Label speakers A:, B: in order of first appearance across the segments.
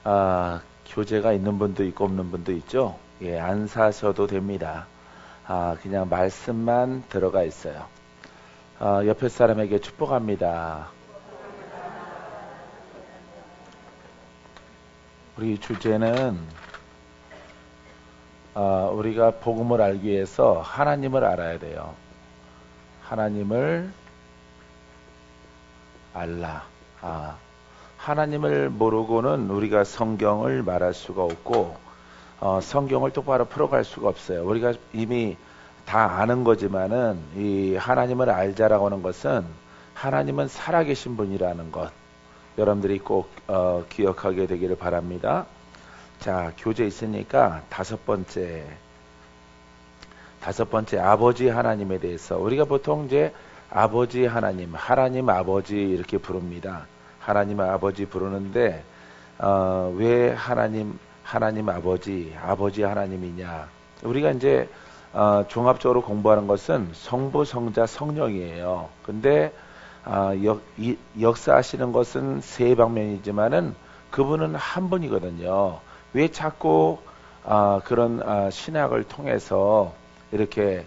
A: 교재가 있는 분도 있고 없는 분도 있죠. 예, 안 사셔도 됩니다. 그냥 말씀만 들어가 있어요. 옆에 사람에게 축복합니다. 우리 주제는 우리가 복음을 알기 위해서 하나님을 알아야 돼요. 하나님을 알라. 하나님을 모르고는 우리가 성경을 말할 수가 없고 성경을 똑바로 풀어갈 수가 없어요. 우리가 이미 다 아는 거지만은 이 하나님을 알자라고 하는 것은 하나님은 살아계신 분이라는 것 여러분들이 꼭 기억하게 되기를 바랍니다. 자, 교재 있으니까 다섯 번째 아버지 하나님에 대해서 우리가 보통 이제 아버지 하나님 아버지 이렇게 부릅니다. 하나님 아버지 부르는데 왜 하나님 아버지 하나님이냐? 우리가 이제 종합적으로 공부하는 것은 성부, 성자, 성령이에요. 근데 역사하시는 것은 세 방면이지만은 그분은 한 분이거든요. 왜 자꾸 그런 신학을 통해서 이렇게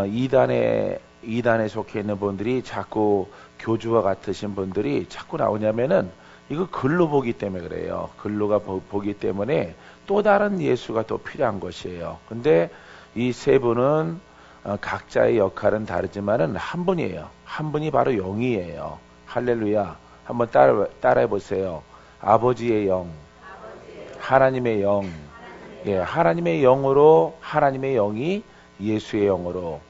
A: 이단에 속해 있는 분들이 자꾸 교주와 같으신 분들이 자꾸 나오냐면은 이거 글로 보기 때문에 그래요. 글로가 보기 때문에 또 다른 예수가 또 필요한 것이에요. 근데 이 세 분은 각자의 역할은 다르지만은 한 분이에요. 한 분이 바로 영이에요. 할렐루야. 한번 따라해 보세요. 아버지의 영, 하나님의 영. 예, 하나님의 영으로 하나님의 영이 예수의 영으로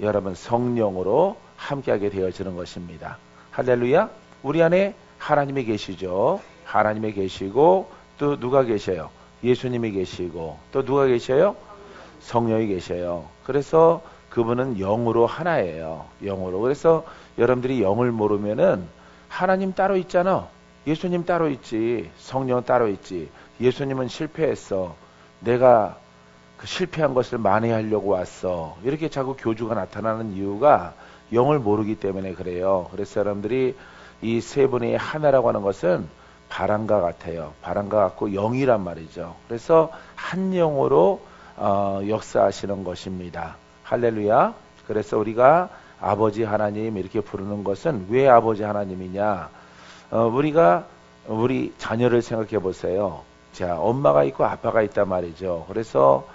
A: 여러분 성령으로 함께하게 되어지는 것입니다. 할렐루야. 우리 안에 하나님이 계시죠. 하나님이 계시고 또 누가 계셔요? 예수님이 계시고 또 누가 계셔요? 성령이 계셔요. 그래서 그분은 영으로 하나예요. 영으로. 그래서 여러분들이 영을 모르면은 하나님 따로 있잖아. 예수님 따로 있지. 성령 따로 있지. 예수님은 실패했어. 내가 그 실패한 것을 만회하려고 왔어. 이렇게 자꾸 교주가 나타나는 이유가 영을 모르기 때문에 그래요. 그래서 여러분들이 이 세 분이 하나라고 하는 것은 바람과 같아요. 바람과 같고 영이란 말이죠. 그래서 한 영으로 역사하시는 것입니다. 할렐루야. 그래서 우리가 아버지 하나님 이렇게 부르는 것은 왜 아버지 하나님이냐? 우리가 우리 자녀를 생각해 보세요. 자, 엄마가 있고 아빠가 있단 말이죠. 그래서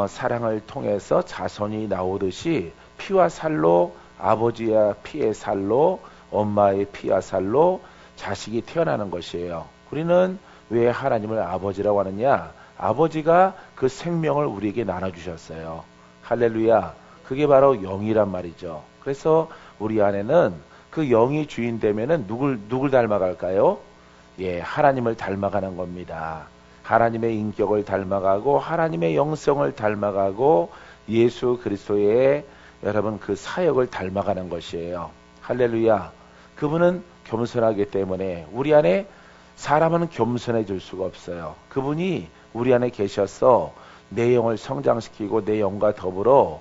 A: 사랑을 통해서 자손이 나오듯이 피와 살로 아버지의 피의 살로 엄마의 피와 살로 자식이 태어나는 것이에요. 우리는 왜 하나님을 아버지라고 하느냐? 아버지가 그 생명을 우리에게 나눠주셨어요. 할렐루야. 그게 바로 영이란 말이죠. 그래서 우리 안에는 그 영이 주인 되면은 누굴 닮아갈까요? 예, 하나님을 닮아가는 겁니다. 하나님의 인격을 닮아가고 하나님의 영성을 닮아가고 예수 그리스도의 여러분 그 사역을 닮아가는 것이에요. 할렐루야. 그분은 겸손하기 때문에 우리 안에 사람은 겸손해질 수가 없어요. 그분이 우리 안에 계셔서 내 영을 성장시키고 내 영과 더불어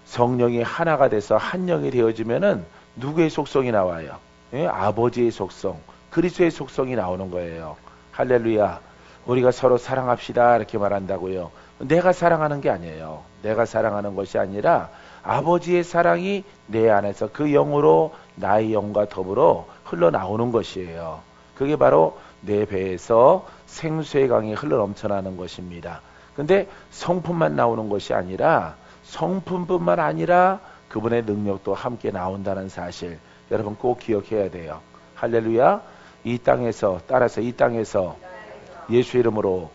A: 성령이 하나가 돼서 한 영이 되어지면은 누구의 속성이 나와요? 예? 아버지의 속성, 그리스도의 속성이 나오는 거예요. 할렐루야. 우리가 서로 사랑합시다 이렇게 말한다고요. 내가 사랑하는 게 아니에요. 내가 사랑하는 것이 아니라 아버지의 사랑이 내 안에서 그 영으로 나의 영과 더불어 흘러나오는 것이에요. 그게 바로 내 배에서 생수의 강이 흘러넘쳐나는 것입니다. 근데 성품만 나오는 것이 아니라 성품뿐만 아니라 그분의 능력도 함께 나온다는 사실 여러분 꼭 기억해야 돼요. 할렐루야. 이 땅에서 따라서 이 땅에서 예수 이름으로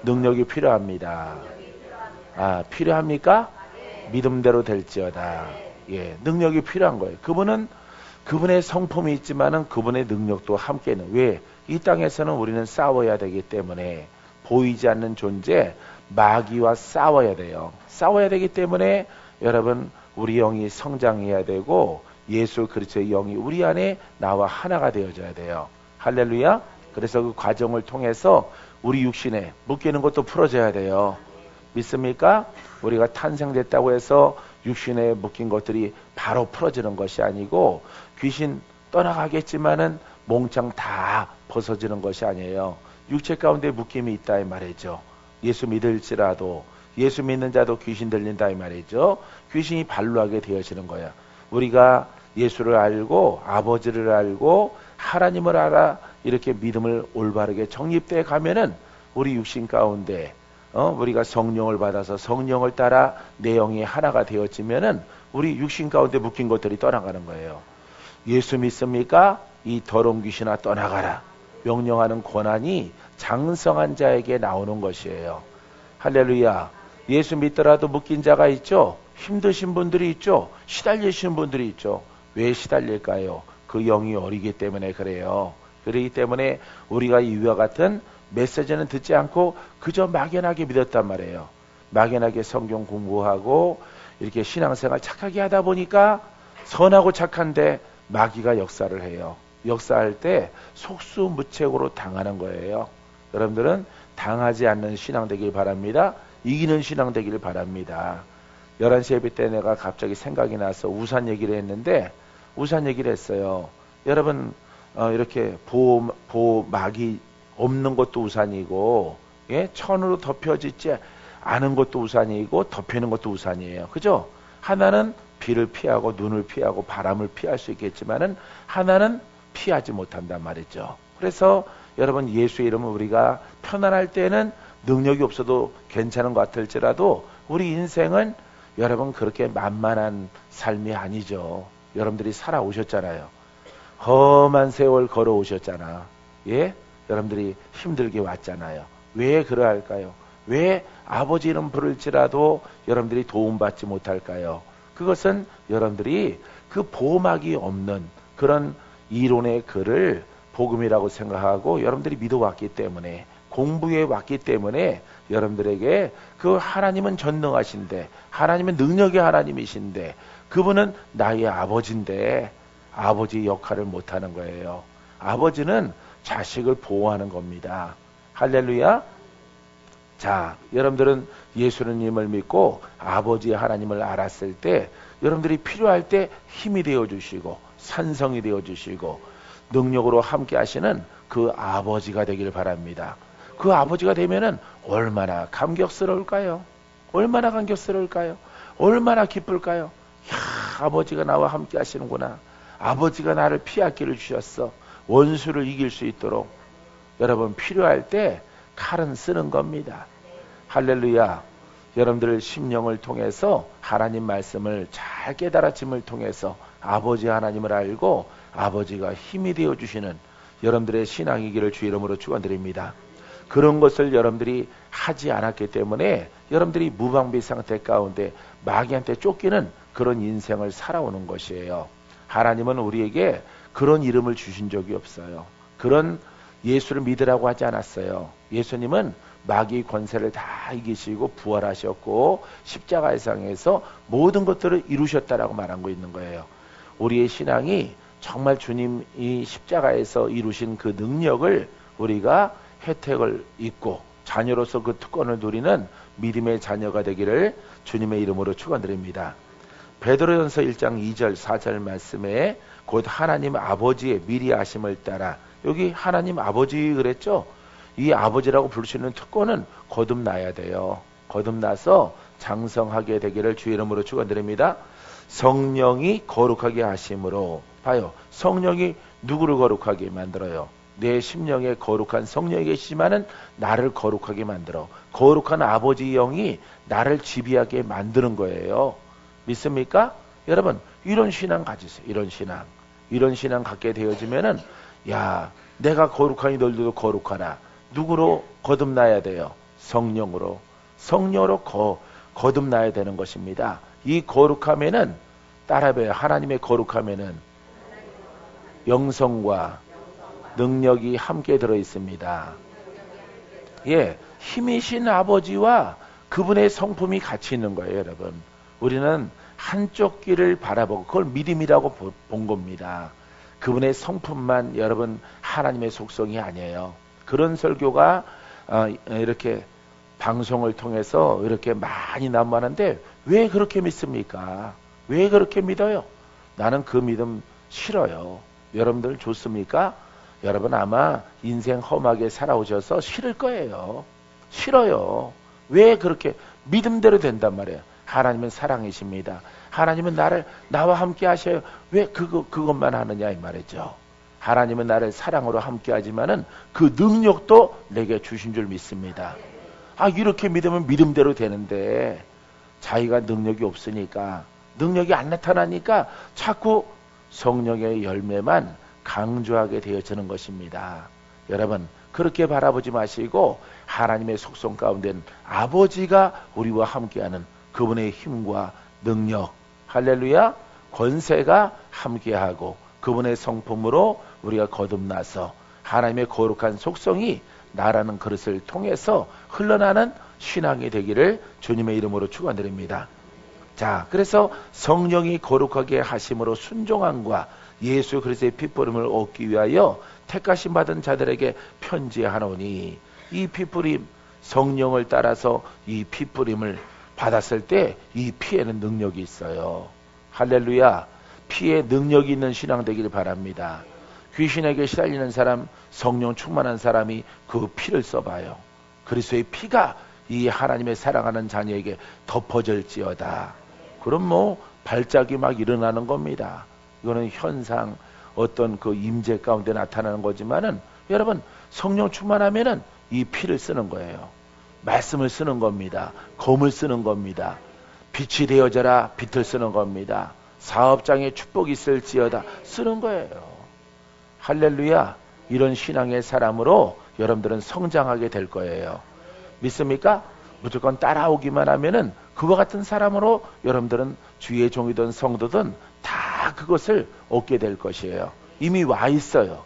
A: 능력이 필요합니다. 필요합니까? 믿음대로 될지어다. 예, 능력이 필요한 거예요. 그분은 그분의 성품이 있지만은 그분의 능력도 함께는 왜? 이 땅에서는 우리는 싸워야 되기 때문에 보이지 않는 존재 마귀와 싸워야 돼요. 싸워야 되기 때문에 여러분 우리 영이 성장해야 되고 예수 그리스도의 영이 우리 안에 나와 하나가 되어져야 돼요. 할렐루야. 그래서 그 과정을 통해서 우리 육신에 묶이는 것도 풀어져야 돼요. 믿습니까? 우리가 탄생됐다고 해서 육신에 묶인 것들이 바로 풀어지는 것이 아니고 귀신 떠나가겠지만은 몽창 다 벗어지는 것이 아니에요. 육체 가운데 묶임이 있다 이 말이죠. 예수 믿을지라도 예수 믿는 자도 귀신 들린다 이 말이죠. 귀신이 발로하게 되어지는 거야. 우리가 예수를 알고 아버지를 알고 하나님을 알아 이렇게 믿음을 올바르게 정립돼 가면은 우리 육신 가운데 우리가 성령을 받아서 성령을 따라 내 영이 하나가 되어지면은 우리 육신 가운데 묶인 것들이 떠나가는 거예요. 예수 믿습니까? 이 더러운 귀신아 떠나가라. 명령하는 권한이 장성한 자에게 나오는 것이에요. 할렐루야. 예수 믿더라도 묶인 자가 있죠. 힘드신 분들이 있죠. 시달리시는 분들이 있죠. 왜 시달릴까요? 그 영이 어리기 때문에 그래요. 그렇기 때문에 우리가 이와 같은 메시지는 듣지 않고 그저 막연하게 믿었단 말이에요. 막연하게 성경 공부하고 이렇게 신앙생활 착하게 하다 보니까 선하고 착한데 마귀가 역사를 해요. 역사할 때 속수무책으로 당하는 거예요. 여러분들은 당하지 않는 신앙 되길 바랍니다. 이기는 신앙 되길 바랍니다. 11시 예배 때 내가 갑자기 생각이 나서 우산 얘기를 했는데 우산 얘기를 했어요. 여러분 이렇게 보호막이 없는 것도 우산이고 예? 천으로 덮여지지 않은 것도 우산이고 덮이는 것도 우산이에요. 그죠? 하나는 비를 피하고 눈을 피하고 바람을 피할 수 있겠지만은 하나는 피하지 못한단 말이죠. 그래서 여러분 예수의 이름을 우리가 편안할 때는 능력이 없어도 괜찮은 것 같을지라도 우리 인생은 여러분 그렇게 만만한 삶이 아니죠. 여러분들이 살아오셨잖아요. 험한 세월 걸어오셨잖아. 예? 여러분들이 힘들게 왔잖아요. 왜 그러할까요? 왜 아버지 이름 부를지라도 여러분들이 도움받지 못할까요? 그것은 여러분들이 그 보호막이 없는 그런 이론의 글을 복음이라고 생각하고 여러분들이 믿어왔기 때문에 공부해 왔기 때문에 여러분들에게 그 하나님은 전능하신데 하나님은 능력의 하나님이신데 그분은 나의 아버지인데 아버지 역할을 못하는 거예요. 아버지는 자식을 보호하는 겁니다. 할렐루야. 자, 여러분들은 예수님을 믿고 아버지 하나님을 알았을 때 여러분들이 필요할 때 힘이 되어주시고 산성이 되어주시고 능력으로 함께 하시는 그 아버지가 되길 바랍니다. 그 아버지가 되면은 얼마나 감격스러울까요? 얼마나 감격스러울까요? 얼마나 기쁠까요? 야, 아버지가 나와 함께 하시는구나. 아버지가 나를 피할 길을 주셨어. 원수를 이길 수 있도록 여러분 필요할 때 칼은 쓰는 겁니다. 할렐루야. 여러분들 심령을 통해서 하나님 말씀을 잘 깨달아짐을 통해서 아버지 하나님을 알고 아버지가 힘이 되어주시는 여러분들의 신앙이기를 주 이름으로 축원드립니다. 그런 것을 여러분들이 하지 않았기 때문에 여러분들이 무방비 상태 가운데 마귀한테 쫓기는 그런 인생을 살아오는 것이에요. 하나님은 우리에게 그런 이름을 주신 적이 없어요. 그런 예수를 믿으라고 하지 않았어요. 예수님은 마귀의 권세를 다 이기시고 부활하셨고 십자가의 상에서 모든 것들을 이루셨다라고 말한 거 있는 거예요. 우리의 신앙이 정말 주님이 십자가에서 이루신 그 능력을 우리가 혜택을 입고 자녀로서 그 특권을 누리는 믿음의 자녀가 되기를 주님의 이름으로 축원드립니다. 베드로전서 1장 2절 4절 말씀에 곧 하나님 아버지의 미리 하심을 따라 여기 하나님 아버지 그랬죠? 이 아버지라고 부를 수 있는 특권은 거듭나야 돼요. 거듭나서 장성하게 되기를 주 이름으로 축원드립니다. 성령이 거룩하게 하심으로 봐요. 성령이 누구를 거룩하게 만들어요? 내 심령에 거룩한 성령이 계시지만은 나를 거룩하게 만들어. 거룩한 아버지 영이 나를 지배하게 만드는 거예요. 믿습니까? 여러분 이런 신앙 가지세요. 이런 신앙 갖게 되어지면은 야 내가 거룩하니 너희들도 거룩하라. 누구로 거듭나야 돼요? 성령으로 거듭나야 되는 것입니다. 이 거룩함에는 따라해봐요. 하나님의 거룩함에는 영성과 능력이 함께 들어 있습니다. 예, 힘이신 아버지와 그분의 성품이 같이 있는 거예요, 여러분. 우리는 한쪽 길을 바라보고 그걸 믿음이라고 본 겁니다. 그분의 성품만 여러분 하나님의 속성이 아니에요. 그런 설교가 이렇게 방송을 통해서 이렇게 많이 난무하는데 왜 그렇게 믿습니까? 왜 그렇게 믿어요? 나는 그 믿음 싫어요. 여러분들 좋습니까? 여러분 아마 인생 험하게 살아오셔서 싫을 거예요. 싫어요. 왜 그렇게 믿음대로 된단 말이에요. 하나님은 사랑이십니다. 하나님은 나와 함께 하셔요. 왜 그것만 하느냐 이 말이죠. 하나님은 나를 사랑으로 함께 하지만은 그 능력도 내게 주신 줄 믿습니다. 이렇게 믿으면 믿음대로 되는데 자기가 능력이 없으니까, 능력이 안 나타나니까 자꾸 성령의 열매만 강조하게 되어지는 것입니다. 여러분 그렇게 바라보지 마시고 하나님의 속성 가운데는 아버지가 우리와 함께하는 그분의 힘과 능력, 할렐루야, 권세가 함께하고 그분의 성품으로 우리가 거듭나서 하나님의 거룩한 속성이 나라는 그릇을 통해서 흘러나는 신앙이 되기를 주님의 이름으로 축원드립니다. 자, 그래서 성령이 거룩하게 하심으로 순종함과 예수 그리스도의 핏부림을 얻기 위하여 택하심 받은 자들에게 편지하노니, 이 핏부림, 성령을 따라서 이 핏부림을 받았을 때 이 피에는 능력이 있어요. 할렐루야. 피에 능력이 있는 신앙 되기를 바랍니다. 귀신에게 시달리는 사람, 성령 충만한 사람이 그 피를 써봐요. 그리스도의 피가 이 하나님의 사랑하는 자녀에게 덮어질지어다. 그럼 발작이 막 일어나는 겁니다. 이거는 현상, 어떤 그 임재 가운데 나타나는 거지만은 여러분 성령 충만하면은 이 피를 쓰는 거예요. 말씀을 쓰는 겁니다. 검을 쓰는 겁니다. 빛이 되어져라, 빛을 쓰는 겁니다. 사업장에 축복이 있을지어다 쓰는 거예요. 할렐루야. 이런 신앙의 사람으로 여러분들은 성장하게 될 거예요. 믿습니까? 무조건 따라오기만 하면은 그와 같은 사람으로 여러분들은 주의 종이든 성도든 다 그것을 얻게 될 것이에요. 이미 와 있어요.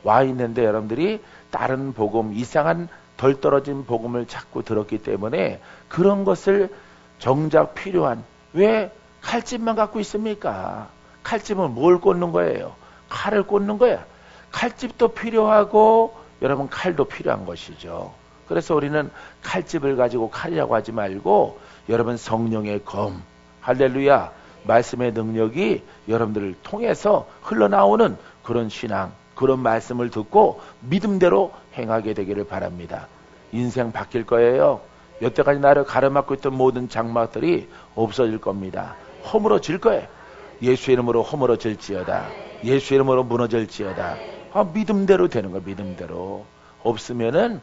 A: 와 있는데 여러분들이 다른 복음, 이상한 덜 떨어진 복음을 자꾸 들었기 때문에 그런 것을 정작 필요한, 왜 칼집만 갖고 있습니까? 칼집은 뭘 꽂는 거예요? 칼을 꽂는 거야. 칼집도 필요하고 여러분 칼도 필요한 것이죠. 그래서 우리는 칼집을 가지고 칼이라고 하지 말고 여러분 성령의 검, 할렐루야, 말씀의 능력이 여러분들을 통해서 흘러나오는 그런 신앙, 그런 말씀을 듣고 믿음대로 행하게 되기를 바랍니다. 인생 바뀔 거예요. 여태까지 나를 가로막고 있던 모든 장막들이 없어질 겁니다. 허물어질 거예요. 예수 이름으로 허물어질지어다. 예수 이름으로 무너질지어다. 믿음대로 되는 거예요. 믿음대로. 없으면은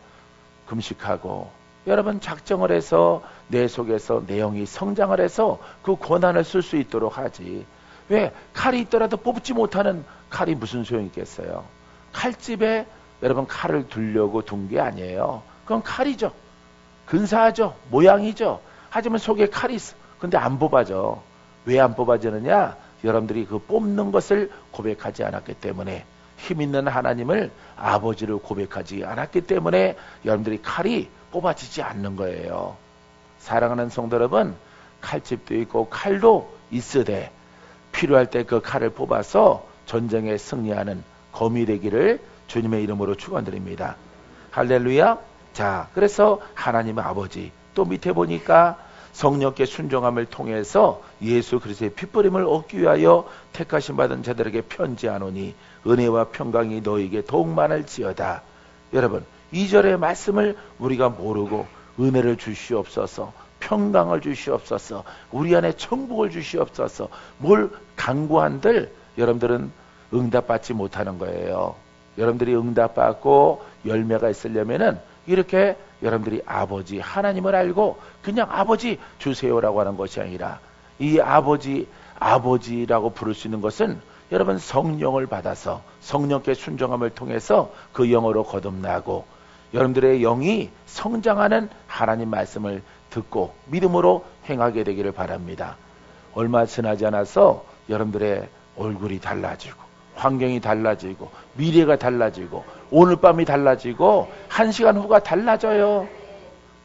A: 금식하고 여러분 작정을 해서 내 속에서 내용이 성장을 해서 그 권한을 쓸 수 있도록 하지. 왜? 칼이 있더라도 뽑지 못하는 칼이 무슨 소용이 있겠어요? 칼집에 여러분 칼을 두려고 둔 게 아니에요. 그건 칼이죠. 근사하죠. 모양이죠. 하지만 속에 칼이 있어. 근데 안 뽑아져. 왜 안 뽑아지느냐? 여러분들이 그 뽑는 것을 고백하지 않았기 때문에, 힘 있는 하나님을, 아버지를 고백하지 않았기 때문에 여러분들이 칼이 뽑아지지 않는 거예요. 사랑하는 성도 여러분, 칼집도 있고 칼도 있으되 필요할 때 그 칼을 뽑아서 전쟁에 승리하는 검이 되기를 주님의 이름으로 축원드립니다. 할렐루야. 자, 그래서 하나님의 아버지, 또 밑에 보니까 성령께 순종함을 통해서 예수 그리스도의 핏부림을 얻기 위하여 택하심 받은 자들에게 편지하노니 은혜와 평강이 너에게 더욱 많을지어다. 여러분, 2절의 말씀을 우리가 모르고 은혜를 주시옵소서, 평강을 주시옵소서, 우리 안에 천국을 주시옵소서, 뭘 간구한들 여러분들은 응답받지 못하는 거예요. 여러분들이 응답받고 열매가 있으려면은 이렇게 여러분들이 아버지 하나님을 알고 그냥 아버지 주세요라고 하는 것이 아니라, 이 아버지라고 부를 수 있는 것은 여러분 성령을 받아서 성령께 순종함을 통해서 그 영으로 거듭나고 여러분들의 영이 성장하는 하나님 말씀을 듣고 믿음으로 행하게 되기를 바랍니다. 얼마 지나지 않아서 여러분들의 얼굴이 달라지고 환경이 달라지고 미래가 달라지고 오늘 밤이 달라지고 1시간 후가 달라져요.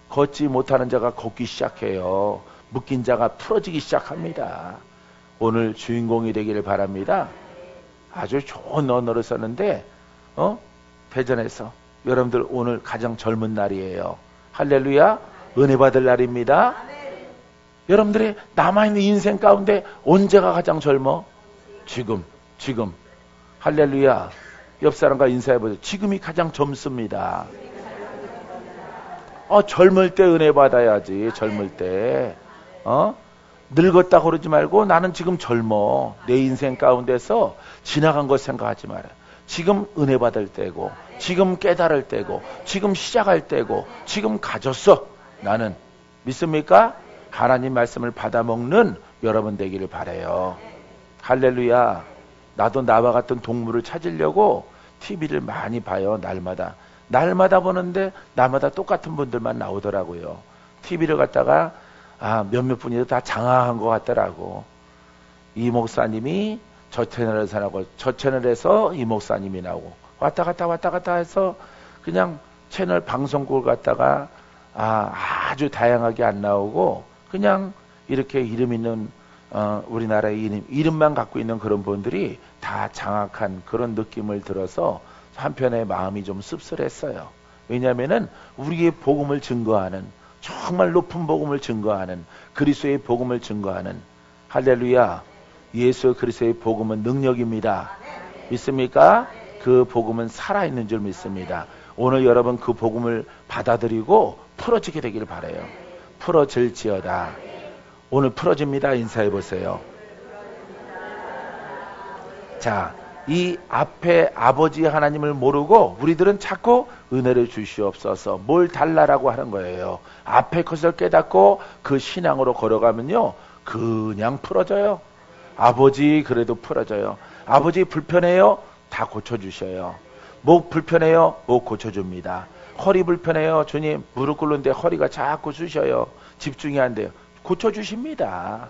A: 걷지 못하는 자가 걷기 시작해요. 묶인 자가 풀어지기 시작합니다. 오늘 주인공이 되기를 바랍니다. 아주 좋은 언어를 썼는데 대전에서 여러분들 오늘 가장 젊은 날이에요. 할렐루야. 은혜 받을 날입니다. 여러분들이 남아있는 인생 가운데 언제가 가장 젊어? 지금. 할렐루야. 옆 사람과 인사해보세요. 지금이 가장 젊습니다. 젊을 때 은혜 받아야지. 젊을 때. 늙었다고 그러지 말고 나는 지금 젊어. 내 인생 가운데서 지나간 것 생각하지 마라. 지금 은혜 받을 때고, 지금 깨달을 때고, 지금 시작할 때고, 지금 가졌어. 나는. 믿습니까? 하나님 말씀을 받아먹는 여러분 되기를 바라요. 할렐루야. 나도 나와 같은 동물을 찾으려고 TV를 많이 봐요. 날마다 보는데 날마다 똑같은 분들만 나오더라고요. TV를 갖다가 몇몇 분이 다 장악한 것 같더라고. 이 목사님이 저 채널에서 나오고 저 채널에서 이 목사님이 나오고 왔다 갔다 해서 그냥 채널 방송국을 갖다가 아주 다양하게 안 나오고 그냥 이렇게 이름 있는 우리나라의 이름만 갖고 있는 그런 분들이 다 장악한 그런 느낌을 들어서 한편에 마음이 좀 씁쓸했어요. 왜냐하면은 우리의 복음을 증거하는 정말 높은 복음을 증거하는 그리스도의 복음을 증거하는 할렐루야 예수 그리스도의 복음은 능력입니다. 믿습니까? 그 복음은 살아있는 줄 믿습니다. 오늘 여러분 그 복음을 받아들이고 풀어지게 되기를 바라요. 풀어질지어다. 오늘 풀어집니다. 인사해 보세요. 자, 이 앞에 아버지 하나님을 모르고 우리들은 자꾸 은혜를 주시옵소서 뭘 달라라고 하는 거예요. 앞에 것을 깨닫고 그 신앙으로 걸어가면요 그냥 풀어져요. 아버지 그래도 풀어져요. 아버지 불편해요? 다 고쳐주셔요. 목 불편해요? 목 고쳐줍니다. 허리 불편해요? 주님 무릎 꿇는데 허리가 자꾸 쑤셔요. 집중이 안 돼요. 고쳐주십니다.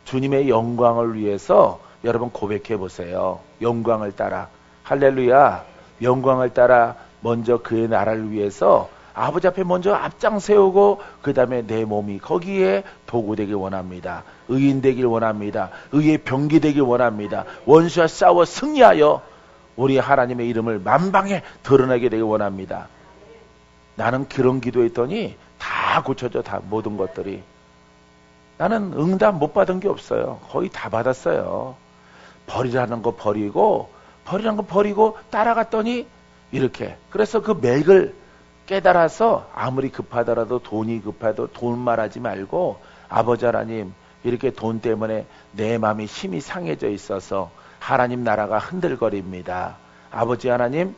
A: 주님의 영광을 위해서 여러분 고백해 보세요. 영광을 따라 할렐루야 영광을 따라 먼저 그의 나라를 위해서 아버지 앞에 먼저 앞장 세우고 그 다음에 내 몸이 거기에 도구 되길 원합니다. 의인 되길 원합니다. 의의 병기 되길 원합니다. 원수와 싸워 승리하여 우리 하나님의 이름을 만방에 드러내게 되길 원합니다. 나는 그런 기도했더니 다 고쳐져. 다 모든 것들이. 나는 응답 못 받은 게 없어요. 거의 다 받았어요. 버리라는 거 버리고 따라갔더니 이렇게. 그래서 그 맥을 깨달아서 아무리 급하더라도 돈이 급해도 돈 말하지 말고 아버지 하나님 이렇게 돈 때문에 내 마음이 심히 상해져 있어서 하나님 나라가 흔들거립니다. 아버지 하나님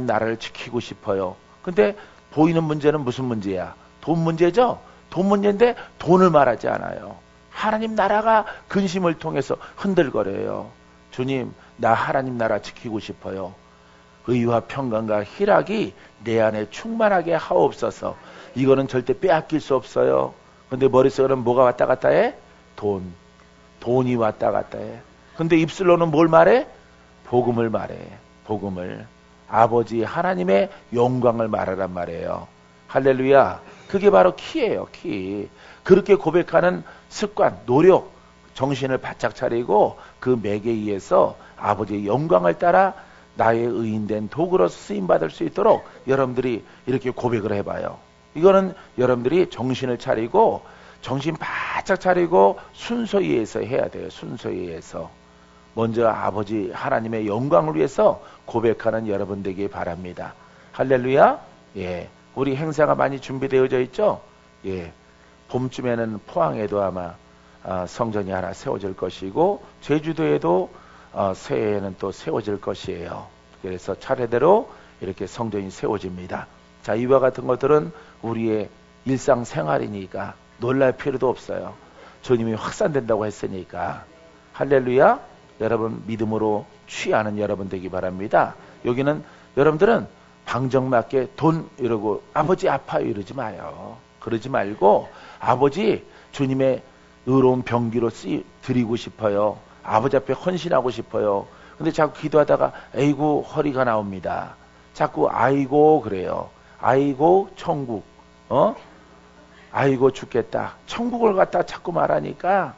A: 나라를 지키고 싶어요. 근데 보이는 문제는 무슨 문제야? 돈 문제죠? 돈 문제인데 돈을 말하지 않아요. 하나님 나라가 근심을 통해서 흔들거려요. 주님 나 하나님 나라 지키고 싶어요. 의와 평강과 희락이 내 안에 충만하게 하옵소서. 이거는 절대 빼앗길 수 없어요. 근데 머릿속에는 뭐가 왔다 갔다 해? 돈이 왔다 갔다 해. 근데 입술로는 뭘 말해? 복음을 말해. 복음을. 아버지 하나님의 영광을 말하란 말이에요. 할렐루야. 그게 바로 키예요. 키. 그렇게 고백하는 습관, 노력, 정신을 바짝 차리고 그 맥에 의해서 아버지의 영광을 따라 나의 의인된 도구로서 쓰임받을 수 있도록 여러분들이 이렇게 고백을 해봐요. 이거는 여러분들이 정신을 차리고 정신 바짝 차리고 순서에 의해서 해야 돼요. 순서에 의해서. 먼저 아버지 하나님의 영광을 위해서 고백하는 여러분 되길 바랍니다. 할렐루야. 예, 우리 행사가 많이 준비되어져 있죠. 예, 봄쯤에는 포항에도 아마 성전이 하나 세워질 것이고 제주도에도 새해에는 또 세워질 것이에요. 그래서 차례대로 이렇게 성전이 세워집니다. 자, 이와 같은 것들은 우리의 일상생활이니까 놀랄 필요도 없어요. 주님이 확산된다고 했으니까. 할렐루야. 여러분 믿음으로 취하는 여러분 되기 바랍니다. 여기는 여러분들은 방정맞게 돈 이러고 아버지 아파요 이러지 마요. 그러지 말고 아버지 주님의 의로운 병기로 드리고 싶어요. 아버지 앞에 헌신하고 싶어요. 근데 자꾸 기도하다가 아이고 허리가 나옵니다. 자꾸 아이고 그래요. 아이고 천국 아이고 죽겠다. 천국을 갖다 자꾸 말하니까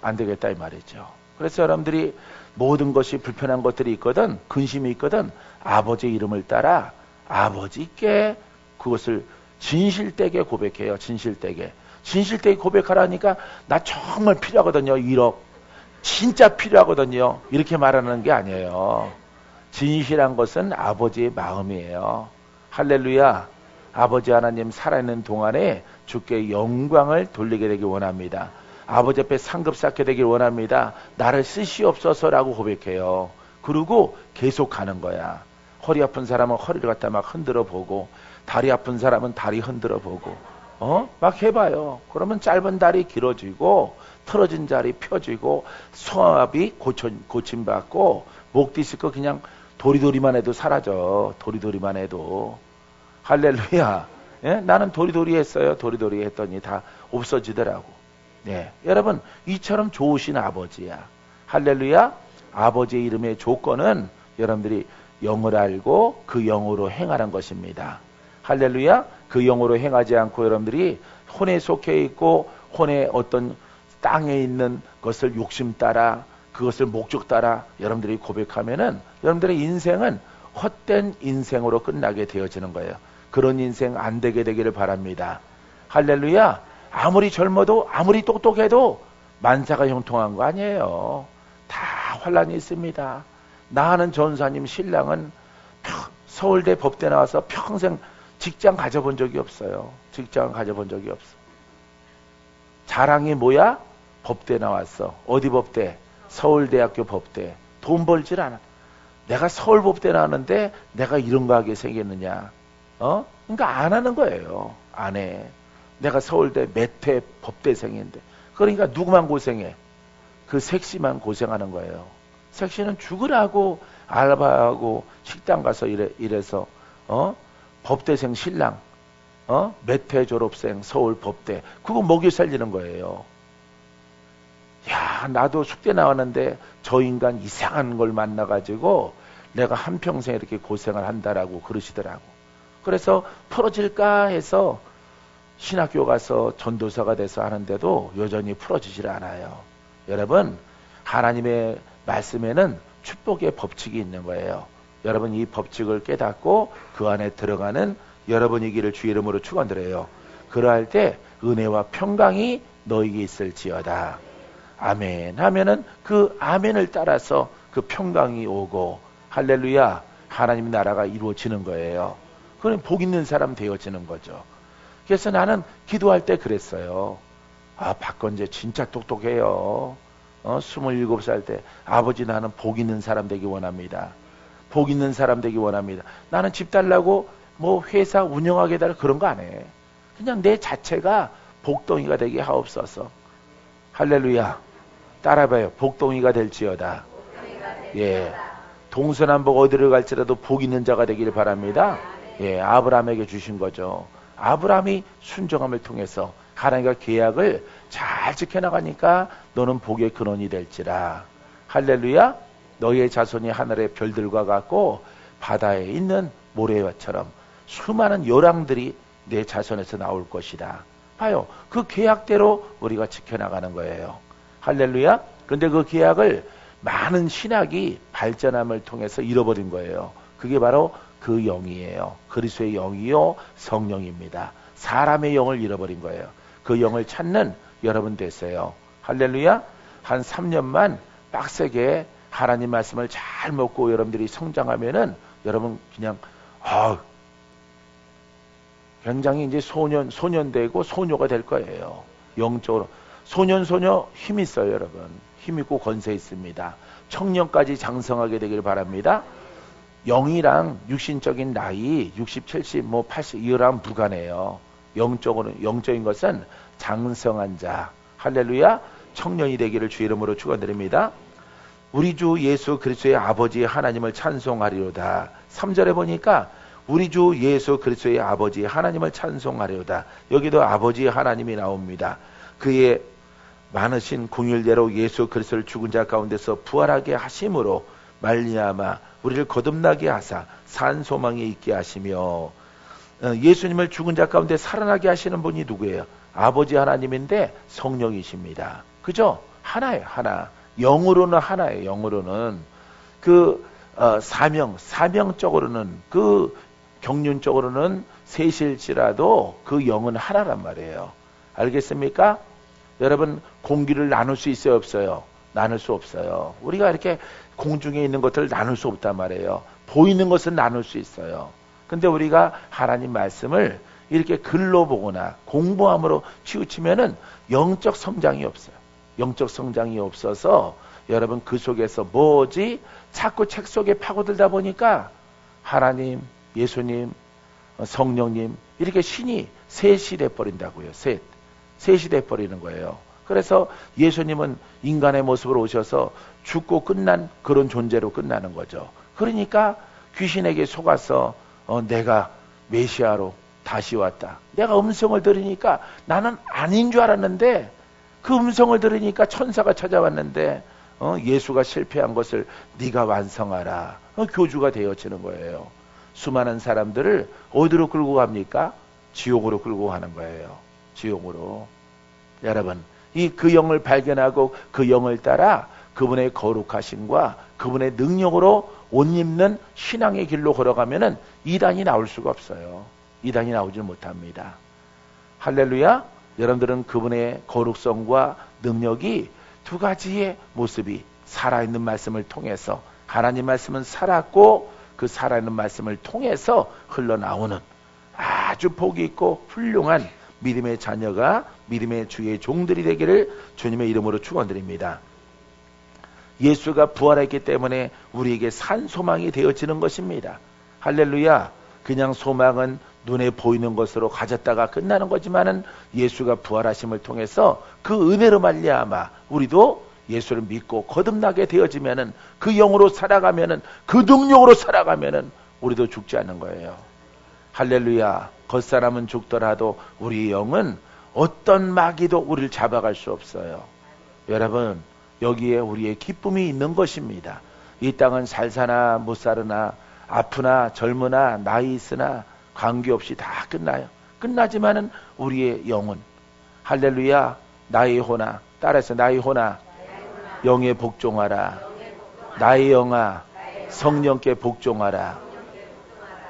A: 안 되겠다 이 말이죠. 그래서 여러분들이 모든 것이 불편한 것들이 있거든 근심이 있거든 아버지의 이름을 따라 아버지께 그것을 진실되게 고백해요. 진실되게 고백하라니까 나 정말 필요하거든요. 1억 진짜 필요하거든요. 이렇게 말하는 게 아니에요. 진실한 것은 아버지의 마음이에요. 할렐루야. 아버지 하나님 살아있는 동안에 주께 영광을 돌리게 되길 원합니다. 아버지 앞에 상급 쌓게 되길 원합니다. 나를 쓰시옵소서라고 고백해요. 그리고 계속 가는 거야. 허리 아픈 사람은 허리를 갖다 막 흔들어 보고, 다리 아픈 사람은 다리 흔들어 보고, 막 해봐요. 그러면 짧은 다리 길어지고, 틀어진 다리 펴지고, 소화압이 고침받고, 목 디스크 그냥 도리도리만 해도 사라져. 도리도리만 해도. 할렐루야. 예? 나는 도리도리 했어요. 도리도리 했더니 다 없어지더라고. 네. 여러분, 이처럼 좋으신 아버지야. 할렐루야. 아버지의 이름의 조건은 여러분들이 영을 알고 그 영으로 행하는 것입니다. 할렐루야. 그 영으로 행하지 않고 여러분들이 혼에 속해 있고 혼의 어떤 땅에 있는 것을 욕심 따라 그것을 목적 따라 여러분들이 고백하면은 여러분들의 인생은 헛된 인생으로 끝나게 되어지는 거예요. 그런 인생 안 되게 되기를 바랍니다. 할렐루야. 아무리 젊어도 아무리 똑똑해도 만사가 형통한 거 아니에요. 다 환란이 있습니다. 나 아는 전사님 신랑은 서울대 법대 나와서 평생 직장 가져본 적이 없어요. 직장 가져본 적이 없어. 자랑이 뭐야? 법대 나왔어. 어디 법대? 서울대학교 법대. 돈 벌질 않아. 내가 서울법대 나왔는데 내가 이런 거 하게 생겼느냐? 그러니까 안 하는 거예요. 안 해. 내가 서울대 매퇴 법대생인데. 그러니까 누구만 고생해? 그 색시만 고생하는 거예요. 색시는 죽으라고 알바하고 식당 가서 이래서 법대생 신랑 매퇴 졸업생 서울 법대 그거 먹여 살리는 거예요. 야, 나도 숙대 나왔는데 저 인간 이상한 걸 만나가지고 내가 한평생 이렇게 고생을 한다라고 그러시더라고. 그래서 풀어질까 해서 신학교 가서 전도사가 돼서 하는데도 여전히 풀어지질 않아요. 여러분, 하나님의 말씀에는 축복의 법칙이 있는 거예요. 여러분 이 법칙을 깨닫고 그 안에 들어가는 여러분이기를 주의 이름으로 축원드려요. 그러할 때 은혜와 평강이 너에게 있을지어다. 아멘 하면은 그 아멘을 따라서 그 평강이 오고 할렐루야 하나님 나라가 이루어지는 거예요. 그럼 복 있는 사람 되어지는 거죠. 그래서 나는 기도할 때 그랬어요. 박건재 진짜 똑똑해요. 27살 때 아버지 나는 복 있는 사람 되기 원합니다. 복 있는 사람 되기 원합니다. 나는 집 달라고 뭐 회사 운영하게 달라 그런 거 안 해. 그냥 내 자체가 복덩이가 되게 하옵소서. 할렐루야. 따라봐요. 복덩이가 될지어다. 예. 동서남북 어디를 갈지라도 복 있는 자가 되기를 바랍니다. 예, 아브라함에게 주신 거죠. 아브라함이 순종함을 통해서 하나님과 계약을 잘 지켜나가니까 너는 복의 근원이 될지라. 할렐루야. 너희의 자손이 하늘의 별들과 같고 바다에 있는 모래와처럼 수많은 요랑들이 내 자손에서 나올 것이다. 봐요. 그 계약대로 우리가 지켜나가는 거예요. 할렐루야. 그런데 그 계약을 많은 신학이 발전함을 통해서 잃어버린 거예요. 그게 바로 그 영이에요. 그리스도의 영이요 성령입니다. 사람의 영을 잃어버린 거예요. 그 영을 찾는 여러분 됐어요. 할렐루야. 한 3년만 빡세게 하나님 말씀을 잘 먹고 여러분들이 성장하면은 여러분 그냥 굉장히 이제 소년 되고 소녀가 될 거예요. 영적으로 소녀 힘 있어요. 여러분 힘 있고 권세 있습니다. 청년까지 장성하게 되기를 바랍니다. 영이랑 육신적인 나이 60, 70, 80 이거랑 무관해요. 영적인 것은 장성한 자. 할렐루야. 청년이 되기를 주 이름으로 축원드립니다. 우리 주 예수 그리스도의 아버지 하나님을 찬송하리로다. 3절에 보니까 우리 주 예수 그리스도의 아버지 하나님을 찬송하리로다. 여기도 아버지 하나님이 나옵니다. 그의 많으신 공일대로 예수 그리스도를 죽은 자 가운데서 부활하게 하심으로 말미암아 우리를 거듭나게 하사 산 소망이 있게 하시며 예수님을 죽은 자 가운데 살아나게 하시는 분이 누구예요? 아버지 하나님인데 성령이십니다. 그죠? 하나예요. 하나. 영으로는 하나예요. 영으로는 그 사명적으로는 그 경륜적으로는 셋일지라도 그 영은 하나란 말이에요. 알겠습니까? 여러분 공기를 나눌 수 있어요? 없어요? 나눌 수 없어요. 우리가 이렇게 공중에 있는 것들을 나눌 수 없단 말이에요. 보이는 것은 나눌 수 있어요. 근데 우리가 하나님 말씀을 이렇게 글로 보거나 공부함으로 치우치면은 영적 성장이 없어요. 영적 성장이 없어서 여러분 그 속에서 뭐지? 자꾸 책 속에 파고들다 보니까 하나님, 예수님, 성령님 이렇게 신이 셋이 돼버린다고요. 셋이 돼버리는 거예요. 그래서 예수님은 인간의 모습으로 오셔서 죽고 끝난 그런 존재로 끝나는 거죠. 그러니까 귀신에게 속아서 내가 메시아로 다시 왔다. 내가 음성을 들으니까 나는 아닌 줄 알았는데 그 음성을 들으니까 천사가 찾아왔는데 예수가 실패한 것을 네가 완성하라. 교주가 되어지는 거예요. 수많은 사람들을 어디로 끌고 갑니까? 지옥으로 끌고 가는 거예요. 지옥으로. 여러분, 그 영을 발견하고 그 영을 따라 그분의 거룩하심과 그분의 능력으로 옷 입는 신앙의 길로 걸어가면은 이단이 나올 수가 없어요. 이단이 나오질 못합니다. 할렐루야. 여러분들은 그분의 거룩성과 능력이 두 가지의 모습이 살아있는 말씀을 통해서, 하나님 말씀은 살았고 그 살아있는 말씀을 통해서 흘러나오는 아주 복이 있고 훌륭한 믿음의 자녀가, 믿음의 주의 종들이 되기를 주님의 이름으로 축원드립니다. 예수가 부활했기 때문에 우리에게 산 소망이 되어지는 것입니다. 할렐루야. 그냥 소망은 눈에 보이는 것으로 가졌다가 끝나는 거지만은 예수가 부활하심을 통해서 그 은혜로 말미암아 우리도 예수를 믿고 거듭나게 되어지면은, 그 영으로 살아가면은, 그 능력으로 살아가면은 우리도 죽지 않는 거예요. 할렐루야. 겉사람은 죽더라도 우리 영은 어떤 마귀도 우리를 잡아갈 수 없어요. 여러분, 여기에 우리의 기쁨이 있는 것입니다. 이 땅은 잘 사나 못 사나, 아프나 젊으나 나이 있으나 관계없이 다 끝나요. 끝나지만은 우리의 영은, 할렐루야, 나의 호나, 따라서 나의 호나 영에 복종하라. 나의 영아 성령께 복종하라.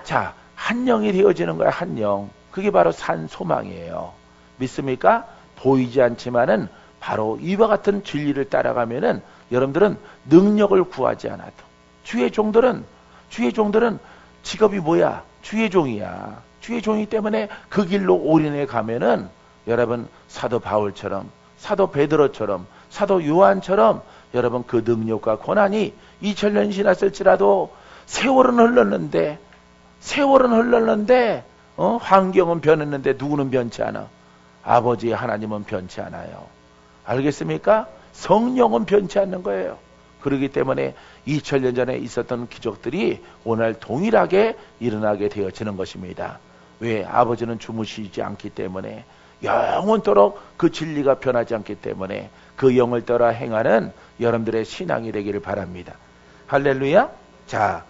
A: 자, 한 영이 되어지는 거야. 한 영. 그게 바로 산 소망이에요. 믿습니까? 보이지 않지만은 바로 이와 같은 진리를 따라가면은 여러분들은 능력을 구하지 않아도, 주의 종들은 직업이 뭐야? 주의 종이야. 주의 종이기 때문에 그 길로 올인해 가면은 여러분 사도 바울처럼, 사도 베드로처럼, 사도 요한처럼 여러분 그 능력과 권한이 2000년이 지났을지라도 세월은 흘렀는데 환경은 변했는데 누구는 변치 않아? 아버지 하나님은 변치 않아요. 알겠습니까? 성령은 변치 않는 거예요. 그렇기 때문에 2000년 전에 있었던 기적들이 오늘 동일하게 일어나게 되어지는 것입니다. 왜? 아버지는 주무시지 않기 때문에, 영원토록 그 진리가 변하지 않기 때문에 그 영을 따라 행하는 여러분들의 신앙이 되기를 바랍니다. 할렐루야. 자,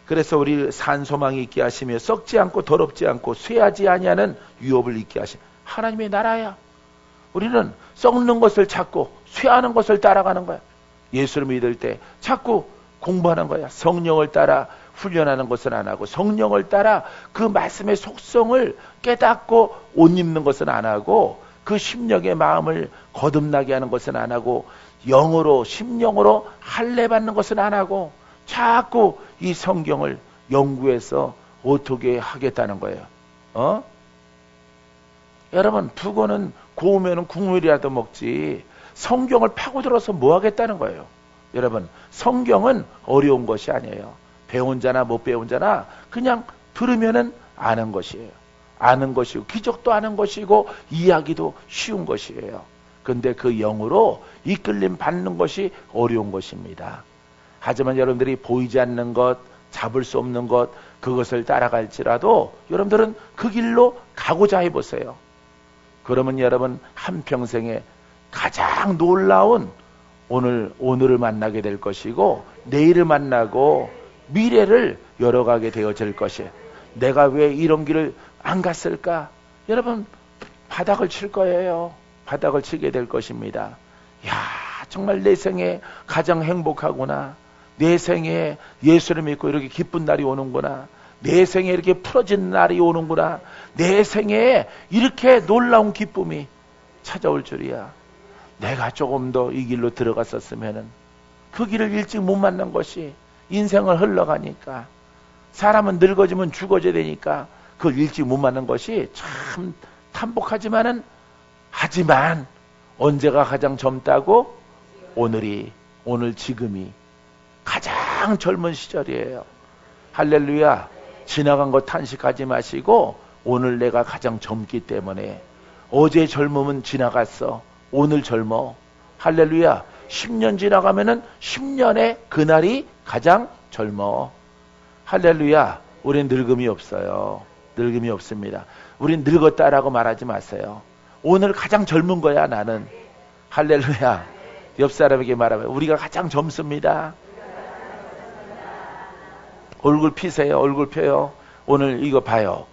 A: 그래서 우리 산 소망이 있게 하시며 썩지 않고 더럽지 않고 쇠하지 아니하는 유업을 있게 하신 하나님의 나라야. 우리는 썩는 것을 찾고 쇠하는 것을 따라가는 거야. 예수를 믿을 때 자꾸 공부하는 거야. 성령을 따라 훈련하는 것은 안 하고, 성령을 따라 그 말씀의 속성을 깨닫고 옷 입는 것은 안 하고, 그 심령의 마음을 거듭나게 하는 것은 안 하고, 영으로 심령으로 할례 받는 것은 안 하고, 자꾸 이 성경을 연구해서 어떻게 하겠다는 거예요. 여러분, 북어는 고우면은 국물이라도 먹지 성경을 파고들어서 뭐 하겠다는 거예요. 여러분, 성경은 어려운 것이 아니에요. 배운 자나 못 배운 자나 그냥 들으면은 아는 것이에요. 아는 것이고, 기적도 아는 것이고, 이야기도 쉬운 것이에요. 근데 그 영으로 이끌림 받는 것이 어려운 것입니다. 하지만 여러분들이 보이지 않는 것, 잡을 수 없는 것, 그것을 따라갈지라도 여러분들은 그 길로 가고자 해보세요. 그러면 여러분 한평생에 가장 놀라운 오늘을 만나게 될 것이고, 내일을 만나고 미래를 열어가게 되어질 것이에요. 내가 왜 이런 길을 안 갔을까? 여러분 바닥을 칠 거예요. 바닥을 치게 될 것입니다. 야, 정말 내 생에 가장 행복하구나. 내 생에 예수를 믿고 이렇게 기쁜 날이 오는구나. 내 생에 이렇게 풀어진 날이 오는구나. 내 생에 이렇게 놀라운 기쁨이 찾아올 줄이야. 내가 조금 더 이 길로 들어갔었으면은 그 길을 일찍 못 만난 것이 인생을 흘러가니까 사람은 늙어지면 죽어져야 되니까 그걸 일찍 못 만난 것이 참 탄복하지만은 하지만 언제가 가장 젊다고? 오늘 지금이 가장 젊은 시절이에요. 할렐루야. 지나간 거 탄식하지 마시고 오늘 내가 가장 젊기 때문에 어제 젊음은 지나갔어. 오늘 젊어. 할렐루야. 10년 지나가면은 10년의 그날이 가장 젊어. 할렐루야. 우린 늙음이 없어요. 늙음이 없습니다. 우린 늙었다라고 말하지 마세요. 오늘 가장 젊은 거야 나는. 할렐루야. 옆 사람에게 말하면 우리가 가장 젊습니다. 얼굴 피세요. 얼굴 펴요. 오늘 이거 봐요.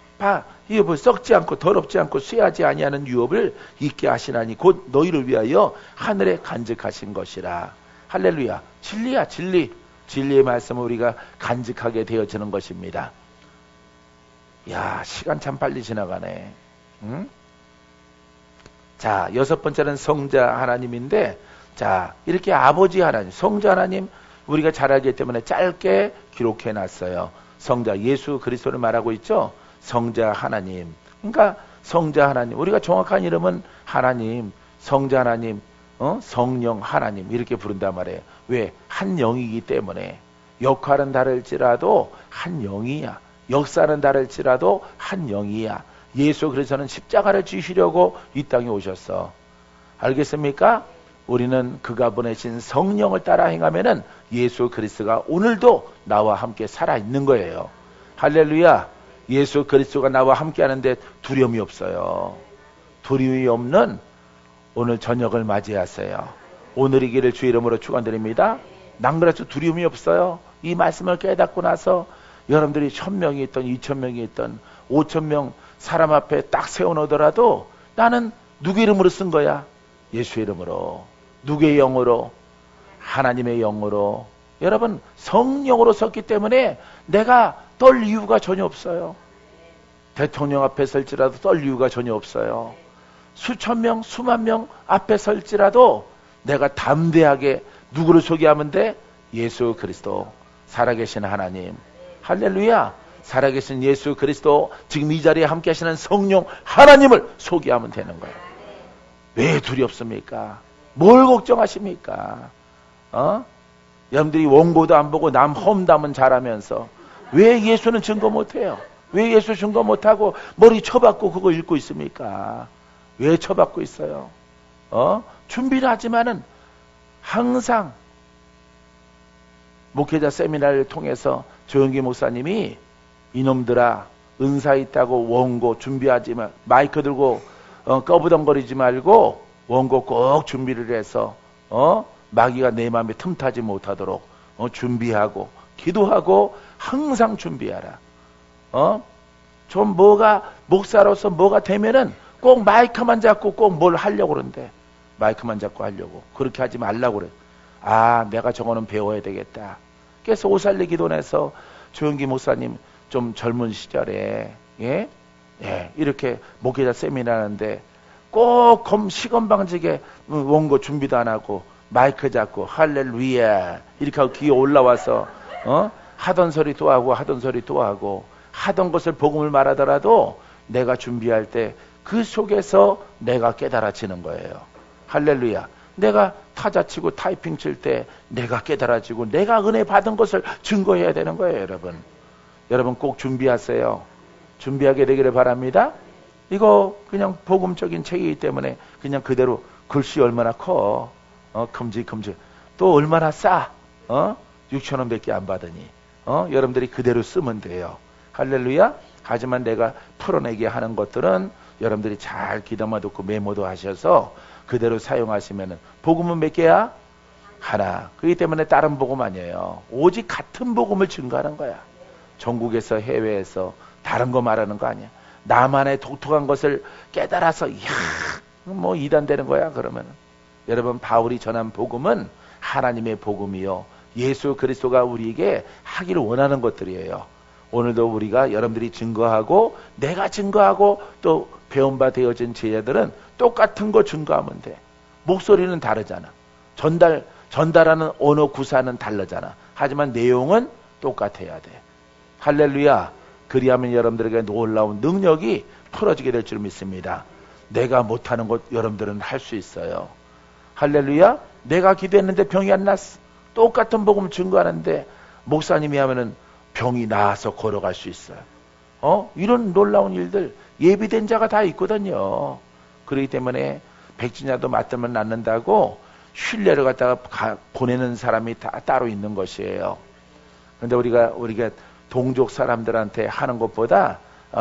A: 이거 뭐 썩지 않고 더럽지 않고 쇠하지 아니하는 유업을 있게 하시나니 곧 너희를 위하여 하늘에 간직하신 것이라. 할렐루야. 진리야 진리. 진리의 말씀을 우리가 간직하게 되어지는 것입니다. 야, 시간 참 빨리 지나가네. 응? 자, 6번째는 성자 하나님인데, 자, 이렇게 아버지 하나님, 성자 하나님 우리가 잘 알기 때문에 짧게 기록해 놨어요. 성자 예수 그리스도를 말하고 있죠. 성자 하나님. 그러니까 성자 하나님, 우리가 정확한 이름은 하나님, 성자 하나님, 성령 하나님 이렇게 부른단 말이에요. 왜? 한 영이기 때문에. 역할은 다를지라도 한 영이야. 역사는 다를지라도 한 영이야. 예수 그리스도는 십자가를 지시려고 이 땅에 오셨어. 알겠습니까? 우리는 그가 보내신 성령을 따라 행하면은 예수 그리스도가 오늘도 나와 함께 살아있는 거예요. 할렐루야. 예수 그리스도가 나와 함께 하는데 두려움이 없어요. 두려움이 없는 오늘 저녁을 맞이하세요. 오늘의 길을 주 이름으로 축원드립니다. 난 그래서 두려움이 없어요. 이 말씀을 깨닫고 나서 여러분들이 1000명이 있던 2000명이 있던 5000명 사람 앞에 딱 세워놓더라도 나는 누구 이름으로 쓴 거야? 예수 이름으로. 누구의 영으로? 하나님의 영으로. 여러분 성령으로 섰기 때문에 내가 떨 이유가 전혀 없어요. 대통령 앞에 설지라도 떨 이유가 전혀 없어요. 수천 명, 수만 명 앞에 설지라도 내가 담대하게 누구를 소개하면 돼? 예수 그리스도, 살아계신 하나님. 할렐루야. 살아계신 예수 그리스도, 지금 이 자리에 함께 하시는 성령 하나님을 소개하면 되는 거예요. 왜 두렵습니까? 뭘 걱정하십니까? 여러분들이 원고도 안 보고 남 험담은 잘하면서 왜 예수는 증거 못해요? 왜 예수 증거 못하고 머리 쳐박고 그거 읽고 있습니까? 왜 쳐박고 있어요? 준비를 하지만은 항상 목회자 세미나를 통해서 조영기 목사님이 이놈들아 은사 있다고 원고 준비하지 마. 마이크 들고 꺼부덩거리지 말고 원고 꼭 준비를 해서 마귀가 내 마음에 틈타지 못하도록 준비하고 기도하고 항상 준비하라. 좀 뭐가 목사로서 뭐가 되면은 꼭 마이크만 잡고 꼭 뭘 하려고 그러는데 마이크만 잡고 하려고 그렇게 하지 말라고 그래. 아, 내가 저거는 배워야 되겠다. 그래서 오살리 기도내서 조영기 목사님 좀 젊은 시절에 이렇게 목회자 세미나 하는데 꼭 시건방지게 원고 준비도 안 하고 마이크 잡고 할렐루야 이렇게 하고 기어 올라와서 하던 소리 또 하고 하던 소리 또 하고 하던 것을 복음을 말하더라도 내가 준비할 때 그 속에서 내가 깨달아지는 거예요. 할렐루야. 내가 타자 치고 타이핑 칠 때 내가 깨달아지고 내가 은혜 받은 것을 증거해야 되는 거예요. 여러분 꼭 준비하세요. 준비하게 되기를 바랍니다. 이거 그냥 복음적인 책이기 때문에 그냥 그대로 글씨 얼마나 커. 큼직큼직. 또 얼마나 싸. 6,000원밖에 안 받으니. 여러분들이 그대로 쓰면 돼요. 할렐루야. 하지만 내가 풀어내게 하는 것들은 여러분들이 잘 귀담아 듣고 메모도 하셔서 그대로 사용하시면은 복음은 몇 개야? 하나. 그렇기 때문에 다른 복음 아니에요. 오직 같은 복음을 증거하는 거야. 전국에서 해외에서 다른 거 말하는 거 아니야. 나만의 독특한 것을 깨달아서 뭐 이단되는 거야 그러면. 여러분 바울이 전한 복음은 하나님의 복음이요 예수 그리스도가 우리에게 하기를 원하는 것들이에요. 오늘도 우리가 여러분들이 증거하고 내가 증거하고 또 배운 바 되어진 제자들은 똑같은 거 증거하면 돼. 목소리는 다르잖아. 전달하는 언어 구사는 다르잖아. 하지만 내용은 똑같아야 돼. 할렐루야. 그리하면 여러분들에게 놀라운 능력이 풀어지게 될 줄 믿습니다. 내가 못하는 것 여러분들은 할 수 있어요. 할렐루야. 내가 기도했는데 병이 안 났어. 똑같은 복음 증거하는데 목사님이 하면은 병이 나아서 걸어갈 수 있어요. 이런 놀라운 일들 예비된 자가 다 있거든요. 그렇기 때문에 백지냐도 맞들면 낫는다고 신뢰를 갖다가 보내는 사람이 다 따로 있는 것이에요. 그런데 우리가 동족 사람들한테 하는 것보다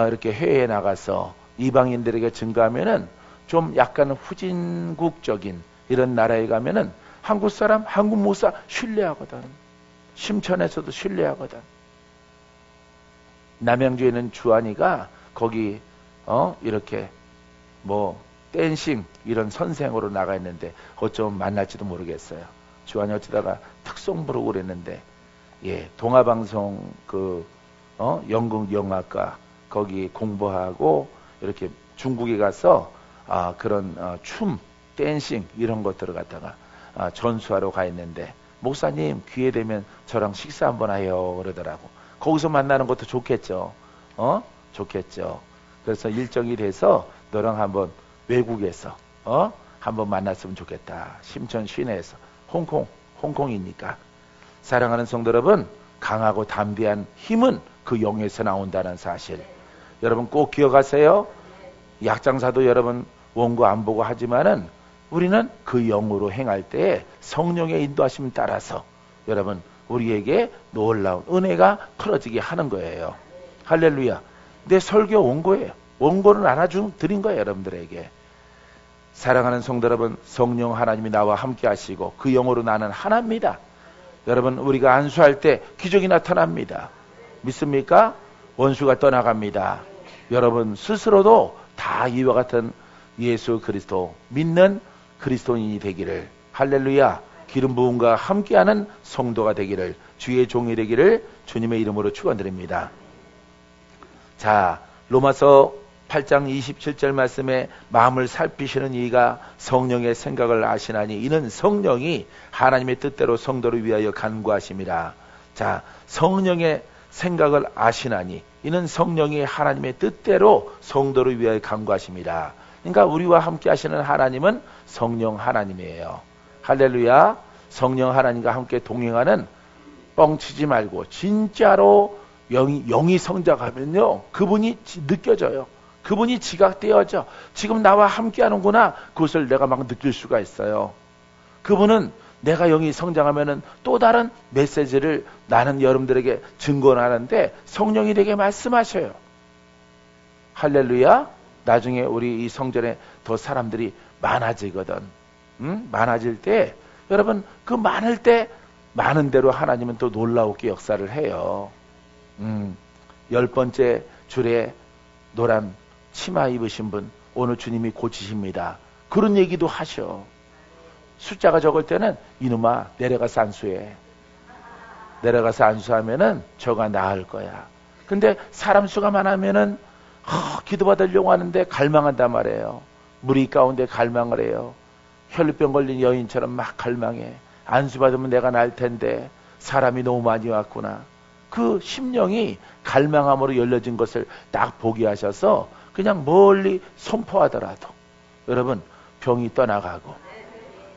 A: 이렇게 해외에 나가서 이방인들에게 증거하면은 좀 약간 후진국적인 이런 나라에 가면은 한국 사람, 한국 목사 신뢰하거든. 심천에서도 신뢰하거든. 남양주에 있는 주한이가 거기 이렇게 뭐 댄싱 이런 선생으로 나가 있는데 어쩌면 만날지도 모르겠어요. 주한이 어쩌다가 특송 부르고 그랬는데 동아방송 연극 영화과 거기 공부하고 이렇게 중국에 가서 그런 춤, 댄싱 이런 것들을 갖다가 전수하러 가 있는데 목사님 기회 되면 저랑 식사 한번 해요 그러더라고. 거기서 만나는 것도 좋겠죠. 좋겠죠. 그래서 일정이 돼서 너랑 한번 외국에서 한번 만났으면 좋겠다. 심천 시내에서 홍콩이니까. 사랑하는 성도 여러분, 강하고 담대한 힘은 그 영에서 나온다는 사실 여러분 꼭 기억하세요. 약장사도 여러분 원고 안 보고 하지만은 우리는 그 영으로 행할 때 성령의 인도하심 따라서 여러분 우리에게 놀라운 은혜가 풀어지게 하는 거예요. 할렐루야. 내 설교 원고예요. 원고는 드린 거예요. 여러분들에게. 사랑하는 성도 여러분, 성령 하나님이 나와 함께 하시고 그 영으로 나는 하나입니다. 여러분 우리가 안수할 때 기적이 나타납니다. 믿습니까? 원수가 떠나갑니다. 여러분 스스로도 다 이와 같은 예수 그리스도 믿는 그리스도인이 되기를, 할렐루야, 기름 부음과 함께하는 성도가 되기를, 주의 종이 되기를 주님의 이름으로 축원드립니다. 자, 로마서 8장 27절 말씀에 마음을 살피시는 이가 성령의 생각을 아시나니 이는 성령이 하나님의 뜻대로 성도를 위하여 간구하심이라. 자, 성령의 생각을 아시나니 이는 성령이 하나님의 뜻대로 성도를 위하여 간구하심이라. 그러니까 우리와 함께 하시는 하나님은 성령 하나님이에요. 할렐루야. 성령 하나님과 함께 동행하는, 뻥치지 말고 진짜로 영이 성장하면요 그분이 느껴져요. 그분이 지각되어져. 지금 나와 함께 하는구나. 그것을 내가 막 느낄 수가 있어요. 그분은 내가 영이 성장하면은 또 다른 메시지를 나는 여러분들에게 증거하는데 성령이 되게 말씀하셔요. 할렐루야. 나중에 우리 이 성전에 더 사람들이 많아지거든. 많아질 때 여러분 그 많을 때 많은 대로 하나님은 또 놀라우게 역사를 해요. 10번째 줄에 노란 치마 입으신 분 오늘 주님이 고치십니다. 그런 얘기도 하셔. 숫자가 적을 때는 이놈아 내려가서 안수해. 내려가서 안수하면은 저가 나을 거야. 근데 사람 수가 많으면은 기도받으려고 하는데 갈망한단 말이에요. 무리 가운데 갈망을 해요. 혈루병 걸린 여인처럼 막 갈망해. 안수받으면 내가 날 텐데 사람이 너무 많이 왔구나. 그 심령이 갈망함으로 열려진 것을 딱 보게 하셔서 그냥 멀리 선포하더라도 여러분 병이 떠나가고,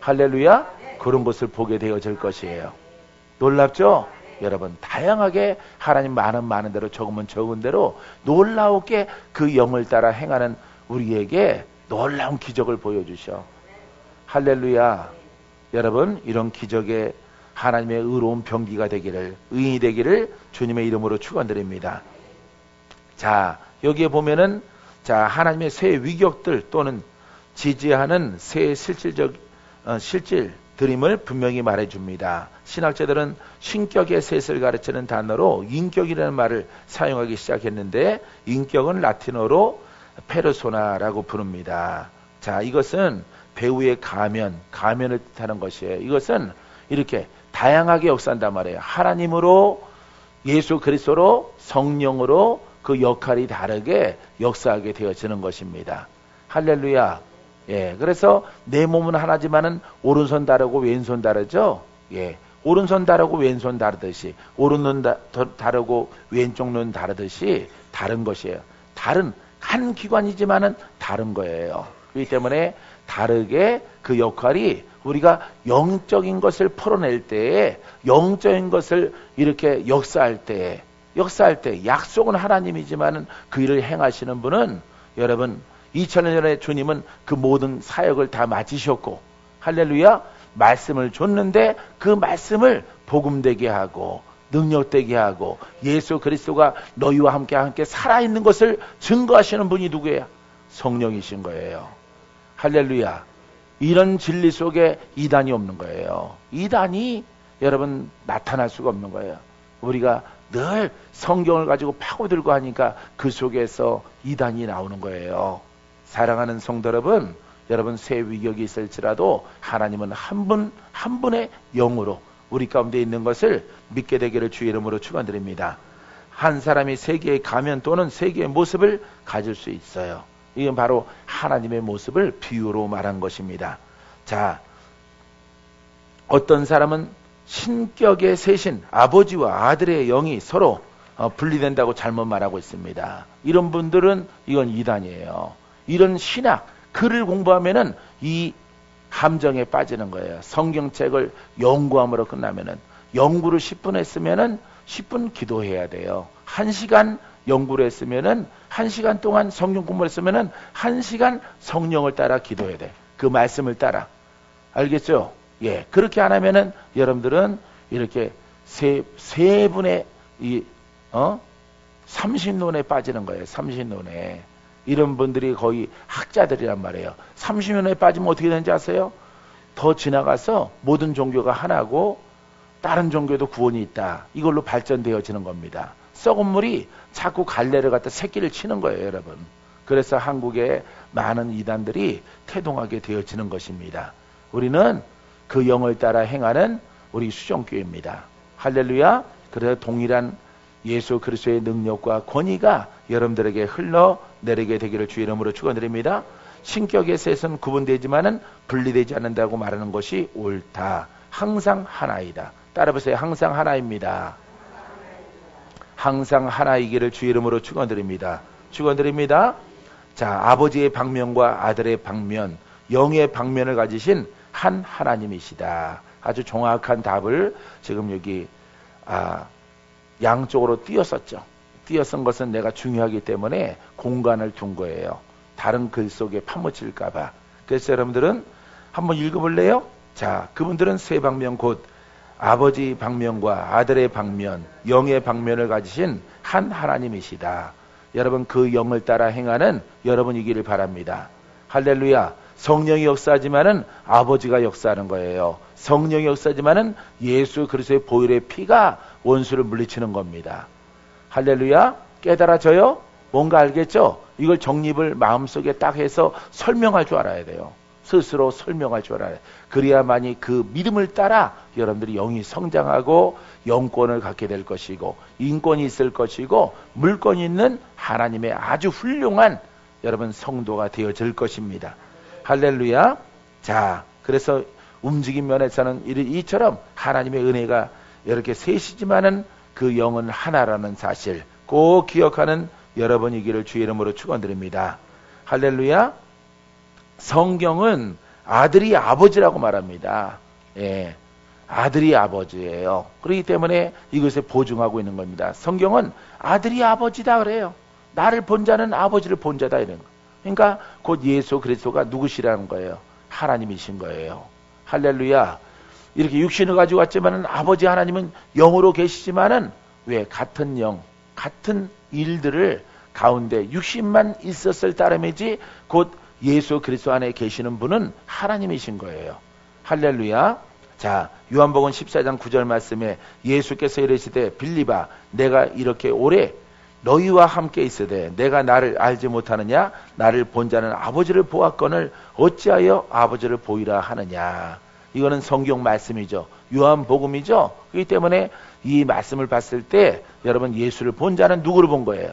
A: 할렐루야, 그런 것을 보게 되어질 것이에요. 놀랍죠? 여러분 다양하게 하나님 많은 대로 적으면 적은 대로 놀라우게 그 영을 따라 행하는 우리에게 놀라운 기적을 보여주셔. 할렐루야. 여러분 이런 기적에 하나님의 의로운 병기가 되기를, 의인이 되기를 주님의 이름으로 축원드립니다. 자, 여기에 보면은 자, 하나님의 새 위격들 또는 지지하는 새 실질들임을 분명히 말해줍니다. 신학자들은 신격의 셋을 가르치는 단어로 인격이라는 말을 사용하기 시작했는데 인격은 라틴어로 페르소나라고 부릅니다. 자, 이것은 배우의 가면을 뜻하는 것이에요. 이것은 이렇게 다양하게 역사한단 말이에요. 하나님으로, 예수 그리스도로, 성령으로 그 역할이 다르게 역사하게 되어지는 것입니다. 할렐루야. 예, 그래서 내 몸은 하나지만은 오른손 다르고 왼손 다르죠. 예, 오른손 다르고 왼손 다르듯이 오른눈 다르고 왼쪽 눈 다르듯이 다른 것이에요. 다른 한 기관이지만은 다른 거예요. 그렇기 때문에 다르게 그 역할이 우리가 영적인 것을 풀어낼 때에 영적인 것을 이렇게 역사할 때 약속은 하나님이지만은 그 일을 행하시는 분은 여러분 2000년 전에 주님은 그 모든 사역을 다 마치셨고 할렐루야 말씀을 줬는데 그 말씀을 복음되게 하고 능력되게 하고 예수 그리스도가 너희와 함께 살아있는 것을 증거하시는 분이 누구예요? 성령이신 거예요. 할렐루야. 이런 진리 속에 이단이 없는 거예요. 이단이 여러분 나타날 수가 없는 거예요. 우리가 늘 성경을 가지고 파고들고 하니까 그 속에서 이단이 나오는 거예요. 사랑하는 성도 여러분 새 위격이 있을지라도 하나님은 한 분의 영으로 우리 가운데 있는 것을 믿게 되기를 주의 이름으로 축원드립니다. 한 사람이 세계의 가면 또는 세계의 모습을 가질 수 있어요. 이건 바로 하나님의 모습을 비유로 말한 것입니다. 자, 어떤 사람은 신격의 셋인 아버지와 아들의 영이 서로 분리된다고 잘못 말하고 있습니다. 이런 분들은 이건 이단이에요. 이런 신학, 글을 공부하면은 이 함정에 빠지는 거예요. 성경책을 연구함으로 끝나면은 연구를 10분 했으면은 10분 기도해야 돼요. 1시간 연구를 했으면은 1시간 동안 성경 공부를 했으면은 1시간 성령을 따라 기도해야 돼. 그 말씀을 따라. 알겠죠? 예. 그렇게 안 하면은 여러분들은 이렇게 세 분의 삼신론에 빠지는 거예요. 삼신론에. 이런 분들이 거의 학자들이란 말이에요. 30년에 빠지면 어떻게 되는지 아세요? 더 지나가서 모든 종교가 하나고 다른 종교도 구원이 있다. 이걸로 발전되어지는 겁니다. 썩은 물이 자꾸 갈래를 갖다 새끼를 치는 거예요, 여러분. 그래서 한국에 많은 이단들이 태동하게 되어지는 것입니다. 우리는 그 영을 따라 행하는 우리 수종교입니다. 할렐루야. 그래서 동일한 예수 그리스도의 능력과 권위가 여러분들에게 흘러내리게 되기를 주의 이름으로 축원드립니다. 신격의 셋은 구분되지만은 분리되지 않는다고 말하는 것이 옳다. 항상 하나이다. 따라보세요. 항상 하나입니다. 항상 하나이기를 주의 이름으로 축원드립니다. 축원드립니다. 자, 아버지의 방면과 아들의 방면, 영의 방면을 가지신 한 하나님이시다. 아주 정확한 답을 지금 여기 양쪽으로 띄었었죠. 띄어쓴 것은 내가 중요하기 때문에 공간을 둔 거예요. 다른 글 속에 파묻힐까봐. 그래서 여러분들은 한번 읽어볼래요? 자, 그분들은 세 방면 곧 아버지 방면과 아들의 방면, 영의 방면을 가지신 한 하나님이시다. 여러분 그 영을 따라 행하는 여러분이기를 바랍니다. 할렐루야. 성령이 역사하지만은 아버지가 역사하는 거예요. 성령이 역사하지만은 예수 그리스도의 보혈의 피가 원수를 물리치는 겁니다. 할렐루야. 깨달아져요? 뭔가 알겠죠? 이걸 정립을 마음속에 딱 해서 설명할 줄 알아야 돼요. 스스로 설명할 줄 알아야 돼요. 그래야만이 그 믿음을 따라 여러분들이 영이 성장하고 영권을 갖게 될 것이고 인권이 있을 것이고 물권이 있는 하나님의 아주 훌륭한 여러분 성도가 되어질 것입니다. 할렐루야. 자, 그래서 움직임 면에서는 이처럼 하나님의 은혜가 이렇게 셋이지만은 그 영은 하나라는 사실 꼭 기억하는 여러분이기를 주의 이름으로 축원드립니다. 할렐루야. 성경은 아들이 아버지라고 말합니다. 예, 아들이 아버지예요. 그렇기 때문에 이것에 보증하고 있는 겁니다. 성경은 아들이 아버지다 그래요. 나를 본 자는 아버지를 본 자다 이런 거. 그러니까 곧 예수 그리스도가 누구시라는 거예요. 하나님이신 거예요. 할렐루야. 이렇게 육신을 가지고 왔지만은 아버지 하나님은 영으로 계시지만은 왜 같은 영, 같은 일들을 가운데 육신만 있었을 따름이지 곧 예수 그리스도 안에 계시는 분은 하나님이신 거예요. 할렐루야. 자, 요한복음 14장 9절 말씀에 예수께서 이르시되 빌립아 내가 이렇게 오래 너희와 함께 있으되 내가 나를 알지 못하느냐? 나를 본 자는 아버지를 보았거늘 어찌하여 아버지를 보이라 하느냐? 이거는 성경 말씀이죠. 요한복음이죠. 그렇기 때문에 이 말씀을 봤을 때 여러분 예수를 본 자는 누구를 본 거예요?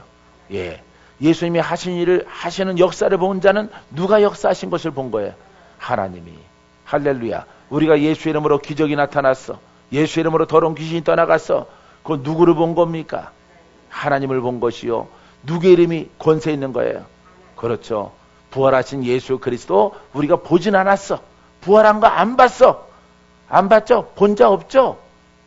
A: 예, 예수님이 하신 일을 하시는 역사를 본 자는 누가 역사하신 것을 본 거예요? 하나님이. 할렐루야. 우리가 예수 이름으로 기적이 나타났어. 예수 이름으로 더러운 귀신이 떠나갔어. 그건 누구를 본 겁니까? 하나님을 본 것이요. 누구의 이름이 권세 있는 거예요? 그렇죠. 부활하신 예수 그리스도 우리가 보진 않았어. 부활한 거 안 봤어. 안 봤죠? 본 자 없죠?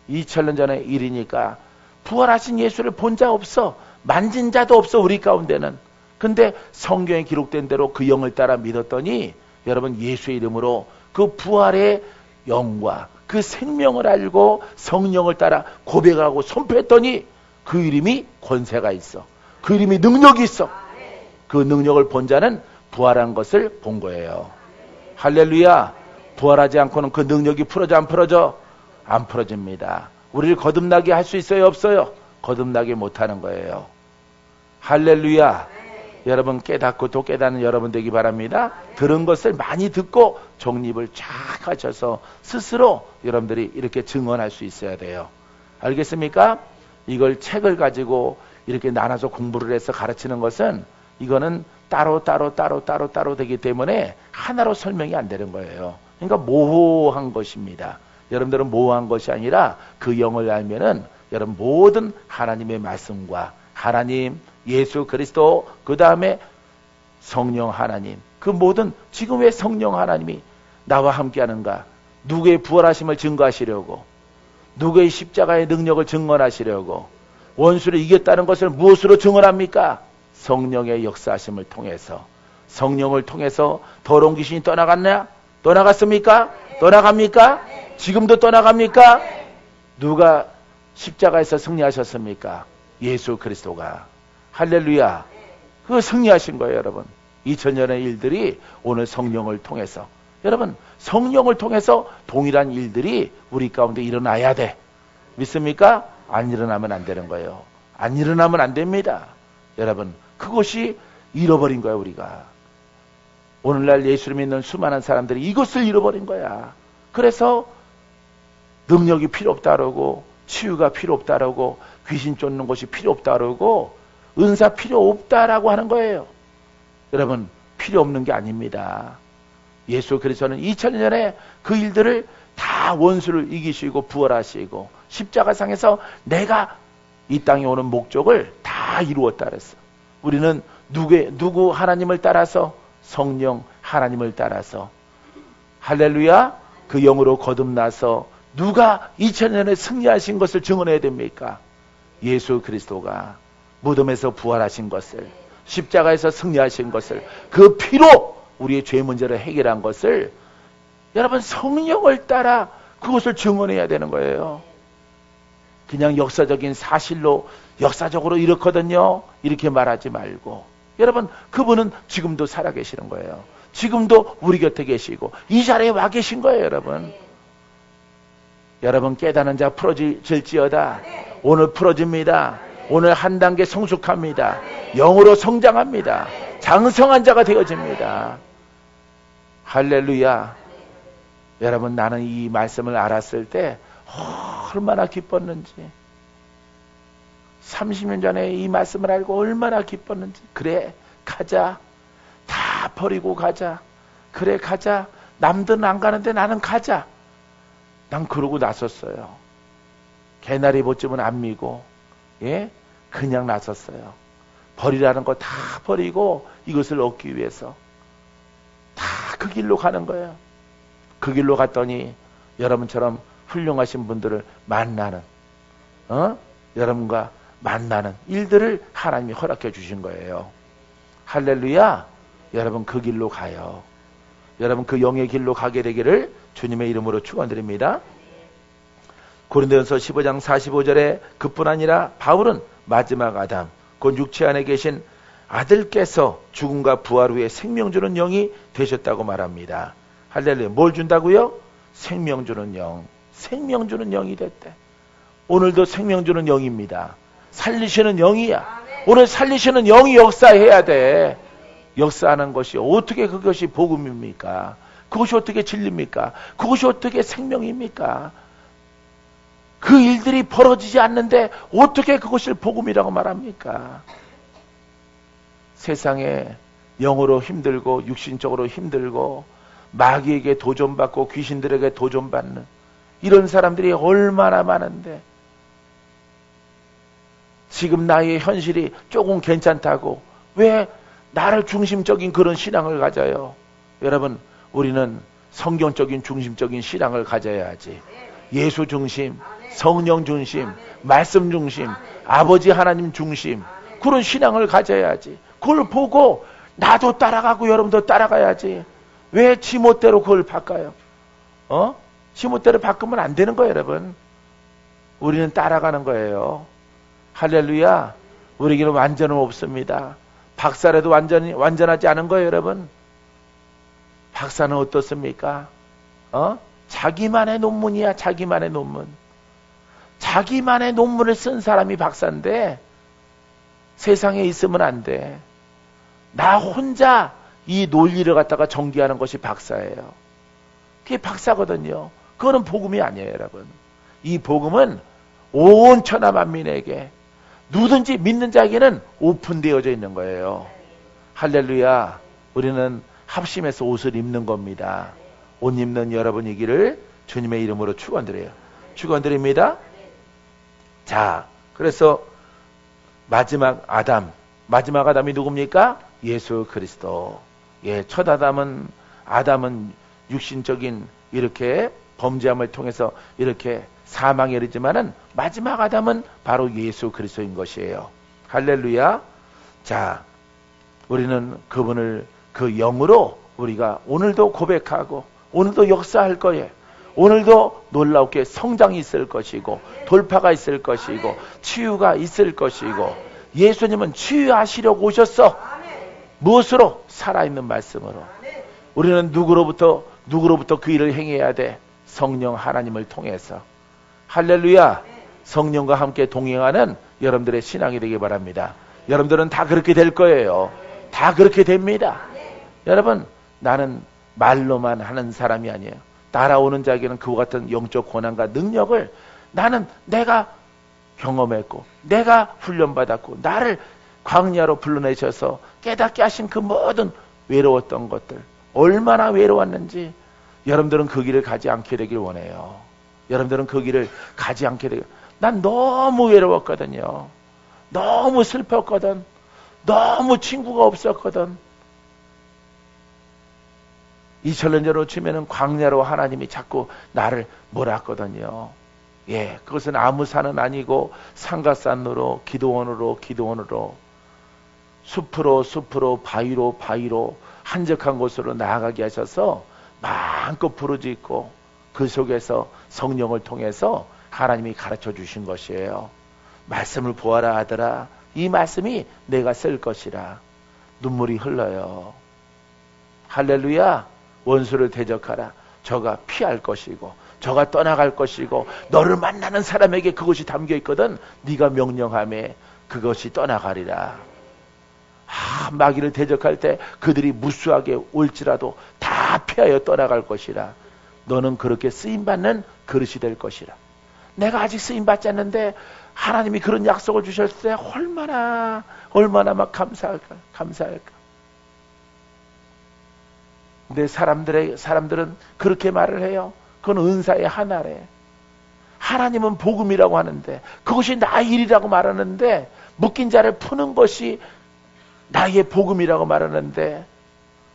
A: 2000년 전의 일이니까 부활하신 예수를 본 자 없어. 만진 자도 없어, 우리 가운데는. 근데 성경에 기록된 대로 그 영을 따라 믿었더니 여러분 예수의 이름으로 그 부활의 영과 그 생명을 알고 성령을 따라 고백하고 선포했더니 그 이름이 권세가 있어. 그 이름이 능력이 있어. 그 능력을 본 자는 부활한 것을 본 거예요. 할렐루야. 부활하지 않고는 그 능력이 풀어져 안 풀어져? 안 풀어집니다. 우리를 거듭나게 할 수 있어요 없어요? 거듭나게 못하는 거예요. 할렐루야. 여러분 깨닫고 또 깨닫는 여러분 되기 바랍니다. 들은 것을 많이 듣고 정립을 쫙 하셔서 스스로 여러분들이 이렇게 증언할 수 있어야 돼요. 알겠습니까? 이걸 책을 가지고 이렇게 나눠서 공부를 해서 가르치는 것은 이거는 따로 되기 때문에 하나로 설명이 안 되는 거예요. 그러니까 모호한 것입니다. 여러분들은 모호한 것이 아니라 그 영을 알면은 여러분 모든 하나님의 말씀과 하나님, 예수 그리스도, 그 다음에 성령 하나님, 그 모든 지금 왜 성령 하나님이 나와 함께 하는가? 누구의 부활하심을 증거하시려고, 누구의 십자가의 능력을 증언하시려고, 원수를 이겼다는 것을 무엇으로 증언합니까? 성령의 역사하심을 통해서. 성령을 통해서 더러운 귀신이 떠나갔냐? 떠나갔습니까? 떠나갑니까? 지금도 떠나갑니까? 누가 십자가에서 승리하셨습니까? 예수 그리스도가. 할렐루야. 그 승리하신 거예요, 여러분. 2000년의 일들이 오늘 성령을 통해서, 여러분 성령을 통해서 동일한 일들이 우리 가운데 일어나야 돼. 믿습니까? 안 일어나면 안 되는 거예요. 안 일어나면 안 됩니다. 여러분 그것이 잃어버린 거야. 우리가 오늘날 예수를 믿는 수많은 사람들이 이것을 잃어버린 거야. 그래서 능력이 필요 없다 그러고, 치유가 필요 없다 그러고, 귀신 쫓는 것이 필요 없다 그러고, 은사 필요 없다라고 하는 거예요. 여러분 필요 없는 게 아닙니다. 예수 그리스도는 2000년 전에 그 일들을 다 원수를 이기시고 부활하시고 십자가상에서 내가 이 땅에 오는 목적을 다 이루었다 그랬어. 우리는 누구 하나님을 따라서? 성령 하나님을 따라서. 할렐루야. 그 영으로 거듭나서 누가 2000년에 승리하신 것을 증언해야 됩니까? 예수 그리스도가 무덤에서 부활하신 것을, 십자가에서 승리하신 것을, 그 피로 우리의 죄 문제를 해결한 것을 여러분 성령을 따라 그것을 증언해야 되는 거예요. 그냥 역사적인 사실로 역사적으로 이렇거든요 이렇게 말하지 말고, 여러분 그분은 지금도 살아계시는 거예요. 지금도 우리 곁에 계시고 이 자리에 와 계신 거예요. 여러분 깨닫는 자 풀어질지어다. 오늘 풀어집니다. 오늘 한 단계 성숙합니다. 영으로 성장합니다. 장성한 자가 되어집니다. 할렐루야. 여러분 나는 이 말씀을 알았을 때 얼마나 기뻤는지, 30년 전에 이 말씀을 알고 얼마나 기뻤는지. 그래 가자. 다 버리고 가자. 그래 가자. 남들은 안 가는데 나는 가자. 난 그러고 나섰어요. 개나리 보쯤은 안 미고, 예? 그냥 나섰어요. 버리라는 거 다 버리고 이것을 얻기 위해서 다 그 길로 가는 거예요. 그 길로 갔더니 여러분처럼 훌륭하신 분들을 만나는, 여러분과 만나는 일들을 하나님이 허락해 주신 거예요. 할렐루야. 여러분 그 길로 가요. 여러분 그 영의 길로 가게 되기를 주님의 이름으로 축원드립니다. 고린도전서 15장 45절에 그뿐 아니라 바울은 마지막 아담, 곧 육체 안에 계신 아들께서 죽음과 부활 후에 생명 주는 영이 되셨다고 말합니다. 할렐루야. 뭘 준다고요? 생명 주는 영. 생명 주는 영이 됐대. 오늘도 생명 주는 영입니다. 살리시는 영이야. 오늘 살리시는 영이 역사해야 돼. 역사하는 것이 어떻게 그것이 복음입니까? 그것이 어떻게 진리입니까? 그것이 어떻게 생명입니까? 그 일들이 벌어지지 않는데 어떻게 그것을 복음이라고 말합니까? 세상에 영으로 힘들고 육신적으로 힘들고 마귀에게 도전받고 귀신들에게 도전받는 이런 사람들이 얼마나 많은데, 지금 나의 현실이 조금 괜찮다고 왜 나를 중심적인 그런 신앙을 가져요? 여러분, 우리는 성경적인 중심적인 신앙을 가져야지. 예수 중심, 성령 중심, 말씀 중심, 아버지 하나님 중심, 그런 신앙을 가져야지. 그걸 보고 나도 따라가고 여러분도 따라가야지. 왜 지멋대로 그걸 바꿔요? 지멋대로 바꾸면 안 되는 거예요, 여러분. 우리는 따라가는 거예요. 할렐루야. 우리에게는 완전은 없습니다. 박사라도 완전하지 않은 거예요, 여러분. 박사는 어떻습니까? 자기만의 논문이야, 자기만의 논문. 자기만의 논문을 쓴 사람이 박사인데 세상에 있으면 안 돼. 나 혼자 이 논리를 갖다가 전개하는 것이 박사예요. 그게 박사거든요. 그거는 복음이 아니에요, 여러분. 이 복음은 온 천하 만민에게 누구든지 믿는 자에게는 오픈되어져 있는 거예요. 할렐루야. 우리는 합심해서 옷을 입는 겁니다. 옷 입는 여러분이기를 주님의 이름으로 축원드려요. 축원드립니다. 자, 그래서 마지막 아담이 누굽니까? 예수 그리스도. 예, 첫 아담은 육신적인 이렇게 범죄함을 통해서 이렇게 사망에 이르지만은 마지막 아담은 바로 예수 그리스도인 것이에요. 할렐루야. 자, 우리는 그분을 그 영으로 우리가 오늘도 고백하고 오늘도 역사할 거예요. 오늘도 놀랍게 성장이 있을 것이고 돌파가 있을 것이고 치유가 있을 것이고, 예수님은 치유하시려고 오셨어. 무엇으로? 살아있는 말씀으로. 우리는 누구로부터 그 일을 행해야 돼? 성령 하나님을 통해서. 할렐루야. 성령과 함께 동행하는 여러분들의 신앙이 되기 바랍니다. 여러분들은 다 그렇게 될 거예요. 다 그렇게 됩니다. 여러분, 나는 말로만 하는 사람이 아니에요. 따라오는 자에게는 그와 같은 영적 권한과 능력을 내가 경험했고 내가 훈련받았고 나를 광야로 불러내셔서 깨닫게 하신 그 모든 외로웠던 것들, 얼마나 외로웠는지 여러분들은 그 길을 가지 않게 되길 원해요. 여러분들은 그 길을 가지 않게 되길. 난 너무 외로웠거든요. 너무 슬펐거든. 너무 친구가 없었거든. 2000년 전으로 치면은 광야로 하나님이 자꾸 나를 몰았거든요. 예, 그것은 아무 산은 아니고 상가산으로 기도원으로 숲으로 바위로 한적한 곳으로 나아가게 하셔서 마음껏 부르짖고 그 속에서 성령을 통해서 하나님이 가르쳐 주신 것이에요. 말씀을 보아라 아들아, 이 말씀이 내가 쓸 것이라. 눈물이 흘러요. 할렐루야. 원수를 대적하라. 저가 피할 것이고 저가 떠나갈 것이고 너를 만나는 사람에게 그것이 담겨 있거든. 네가 명령하매 그것이 떠나가리라. 마귀를 대적할 때 그들이 무수하게 올지라도 다 피하여 떠나갈 것이라. 너는 그렇게 쓰임받는 그릇이 될 것이라. 내가 아직 쓰임받지 않는데 하나님이 그런 약속을 주셨을 때 얼마나 막 감사할까. 근데 사람들은 그렇게 말을 해요. 그건 은사의 하나래. 하나님은 복음이라고 하는데 그것이 나의 일이라고 말하는데, 묶인 자를 푸는 것이 나의 복음이라고 말하는데,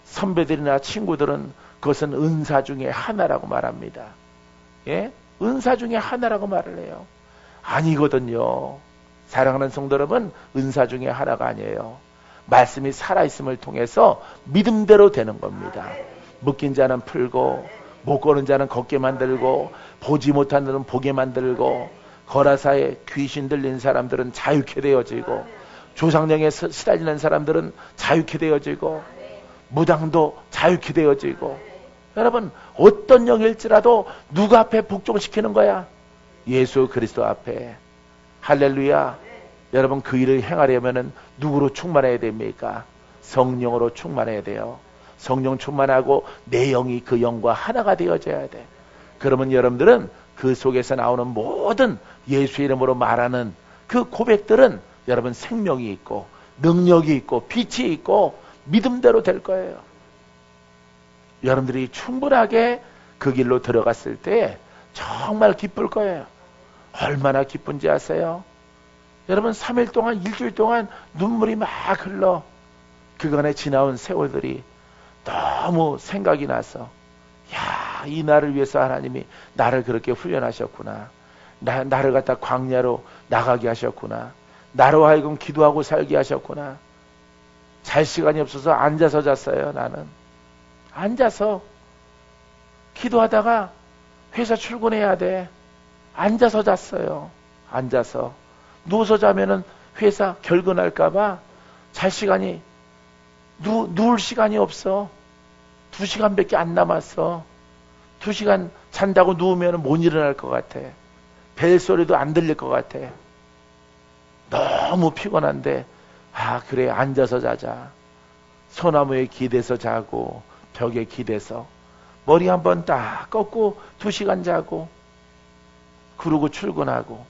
A: 선배들이나 친구들은 그것은 은사 중에 하나라고 말합니다. 예? 은사 중에 하나라고 말을 해요. 아니거든요. 사랑하는 성도 여러분, 은사 중에 하나가 아니에요. 말씀이 살아있음을 통해서 믿음대로 되는 겁니다. 묶인 자는 풀고, 못 걷는 자는 걷게 만들고, 보지 못한 자는 보게 만들고, 거라사에 귀신 들린 사람들은 자유케 되어지고, 조상령에 시달리는 사람들은 자유케 되어지고, 무당도 자유케 되어지고. 여러분, 어떤 영일지라도 누구 앞에 복종시키는 거야? 예수 그리스도 앞에. 할렐루야. 여러분, 그 일을 행하려면은 누구로 충만해야 됩니까? 성령으로 충만해야 돼요. 성령 충만하고 내 영이 그 영과 하나가 되어져야 돼. 그러면 여러분들은 그 속에서 나오는 모든 예수 이름으로 말하는 그 고백들은 여러분 생명이 있고 능력이 있고 빛이 있고 믿음대로 될 거예요. 여러분들이 충분하게 그 길로 들어갔을 때 정말 기쁠 거예요. 얼마나 기쁜지 아세요? 여러분 3일 동안 일주일 동안 눈물이 막 흘러 그간에 지나온 세월들이 너무 생각이 나서 야, 이 날을 위해서 하나님이 나를 그렇게 훈련하셨구나. 나를 갖다 광야로 나가게 하셨구나. 나로 하여금 기도하고 살게 하셨구나. 잘 시간이 없어서 앉아서 잤어요. 나는 앉아서 기도하다가 회사 출근해야 돼. 앉아서 잤어요. 앉아서 누워서 자면은 회사 결근할까봐 잘 시간이 누울 시간이 없어. 2시간밖에 안 남았어. 2시간 잔다고 누우면 못 일어날 것 같아. 벨소리도 안 들릴 것 같아. 너무 피곤한데 그래 앉아서 자자. 소나무에 기대서 자고 벽에 기대서 머리 한번 딱 꺾고 2시간 자고 그러고 출근하고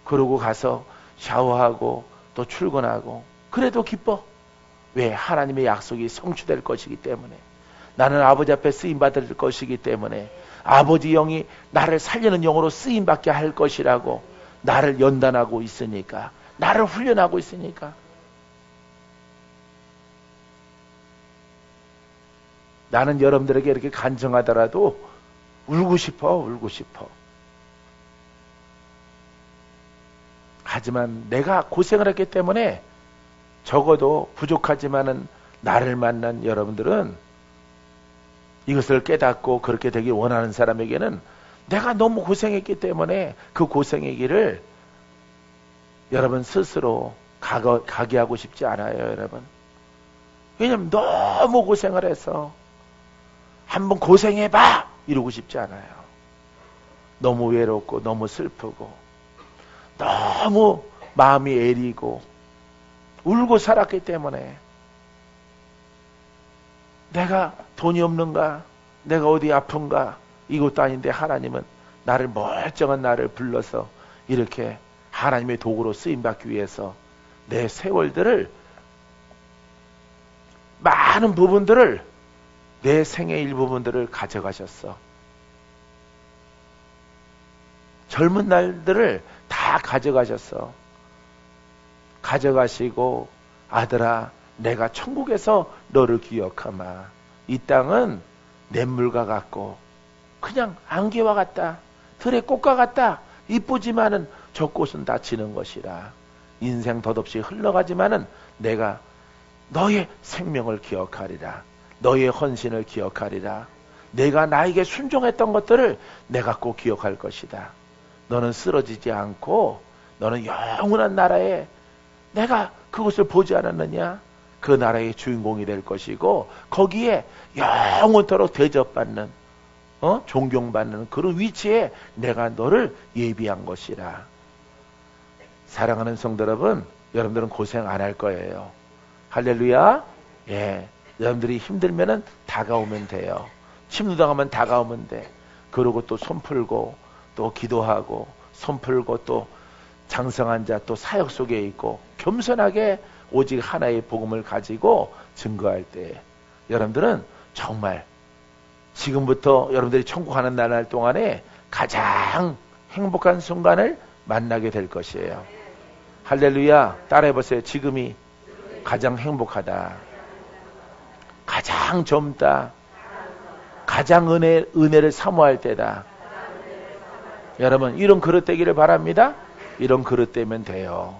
A: 그러고 가서 샤워하고 또 출근하고 그래도 기뻐. 왜? 하나님의 약속이 성취될 것이기 때문에. 나는 아버지 앞에 쓰임받을 것이기 때문에 아버지 영이 나를 살리는 영으로 쓰임받게 할 것이라고 나를 연단하고 있으니까, 나를 훈련하고 있으니까. 나는 여러분들에게 이렇게 간증하더라도 울고 싶어. 하지만 내가 고생을 했기 때문에 적어도 부족하지만은 나를 만난 여러분들은 이것을 깨닫고 그렇게 되길 원하는 사람에게는 내가 너무 고생했기 때문에 그 고생의 길을 여러분 스스로 가게 하고 싶지 않아요, 여러분. 왜냐면 너무 고생을 해서 한번 고생해봐! 이러고 싶지 않아요. 너무 외롭고 너무 슬프고 너무 마음이 애리고 울고 살았기 때문에 내가 돈이 없는가? 내가 어디 아픈가? 이것도 아닌데 하나님은 나를 멀쩡한 나를 불러서 이렇게 하나님의 도구로 쓰임받기 위해서 내 세월들을 많은 부분들을 내 생의 일부분들을 가져가셨어. 젊은 날들을 다 가져가셨어. 가져가시고 아들아 내가 천국에서 너를 기억하마. 이 땅은 냇물과 같고 그냥 안개와 같다. 들의 꽃과 같다. 이쁘지만은 저 꽃은 다 지는 것이라. 인생 덧없이 흘러가지만은 내가 너의 생명을 기억하리라. 너의 헌신을 기억하리라. 내가 나에게 순종했던 것들을 내가 꼭 기억할 것이다. 너는 쓰러지지 않고 너는 영원한 나라에 내가 그것을 보지 않았느냐? 그 나라의 주인공이 될 것이고 거기에 영원토록 대접받는 존경받는 그런 위치에 내가 너를 예비한 것이라. 사랑하는 성도 여러분, 여러분들은 고생 안 할 거예요. 할렐루야. 예, 여러분들이 힘들면은 다가오면 돼요. 침누당하면 다가오면 돼. 그러고 또 손 풀고 또 기도하고 손 풀고 또 장성한 자 또 사역 속에 있고 겸손하게 오직 하나의 복음을 가지고 증거할 때 여러분들은 정말 지금부터 여러분들이 천국 가는 날 동안에 가장 행복한 순간을 만나게 될 것이에요. 할렐루야. 따라해보세요. 지금이 가장 행복하다. 가장 젊다. 가장 은혜를 사모할 때다. 여러분 이런 그릇 되기를 바랍니다. 이런 그릇 되면 돼요.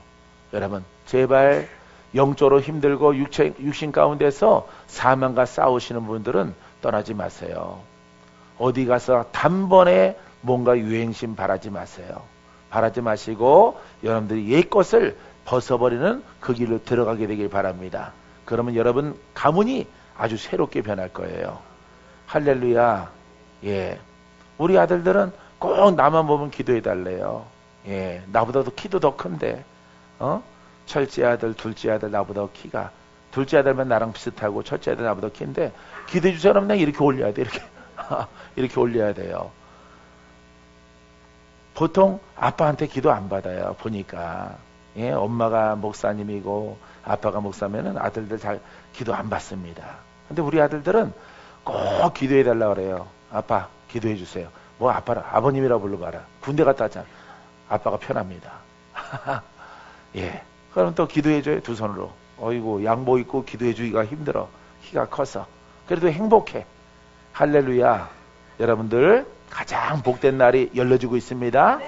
A: 여러분 제발 영적으로 힘들고 육신 가운데서 사망과 싸우시는 분들은 떠나지 마세요. 어디 가서 단번에 뭔가 유행심 바라지 마세요. 바라지 마시고 여러분들이 옛것을 벗어버리는 그 길로 들어가게 되길 바랍니다. 그러면 여러분 가문이 아주 새롭게 변할 거예요. 할렐루야. 예, 우리 아들들은 꼭 나만 보면 기도해 달래요. 예, 나보다도 키도 더 큰데 첫째 아들, 둘째 아들 나보다 키가, 둘째 아들만 나랑 비슷하고 첫째 아들 나보다 키인데 기도해 주세요. 그러면 이렇게 올려야 돼. 이렇게 이렇게 올려야 돼요. 보통 아빠한테 기도 안 받아요. 보니까 예, 엄마가 목사님이고 아빠가 목사면은 아들들 잘 기도 안 받습니다. 근데 우리 아들들은 꼭 기도해 달라고 그래요. 아빠 기도해 주세요. 뭐 아빠를 아버님이라고 부르봐라. 군대 갔다 왔잖아. 아빠가 편합니다. 예. 그럼 또 기도해줘요. 두 손으로. 어이구 양복 입고 기도해주기가 힘들어. 키가 커서. 그래도 행복해. 할렐루야. 여러분들 가장 복된 날이 열려지고 있습니다.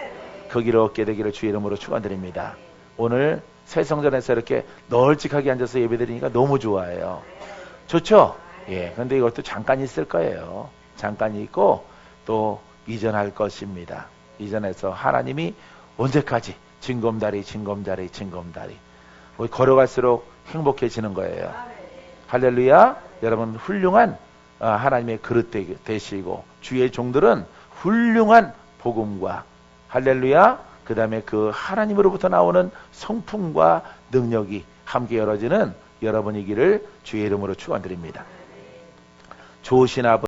A: 거기를 얻게 되기를 주의 이름으로 축원드립니다. 오늘 새성전에서 이렇게 널찍하게 앉아서 예배드리니까 너무 좋아요. 좋죠? 예. 근데 이것도 잠깐 있을 거예요. 잠깐 있고 또 이전할 것입니다. 이전해서 하나님이 언제까지 징검다리 걸어갈수록 행복해지는 거예요. 할렐루야. 여러분 훌륭한 하나님의 그릇 되시고 주의 종들은 훌륭한 복음과 할렐루야 그 다음에 그 하나님으로부터 나오는 성품과 능력이 함께 열어지는 여러분이기를 주의 이름으로 축원드립니다. 좋으신 아버지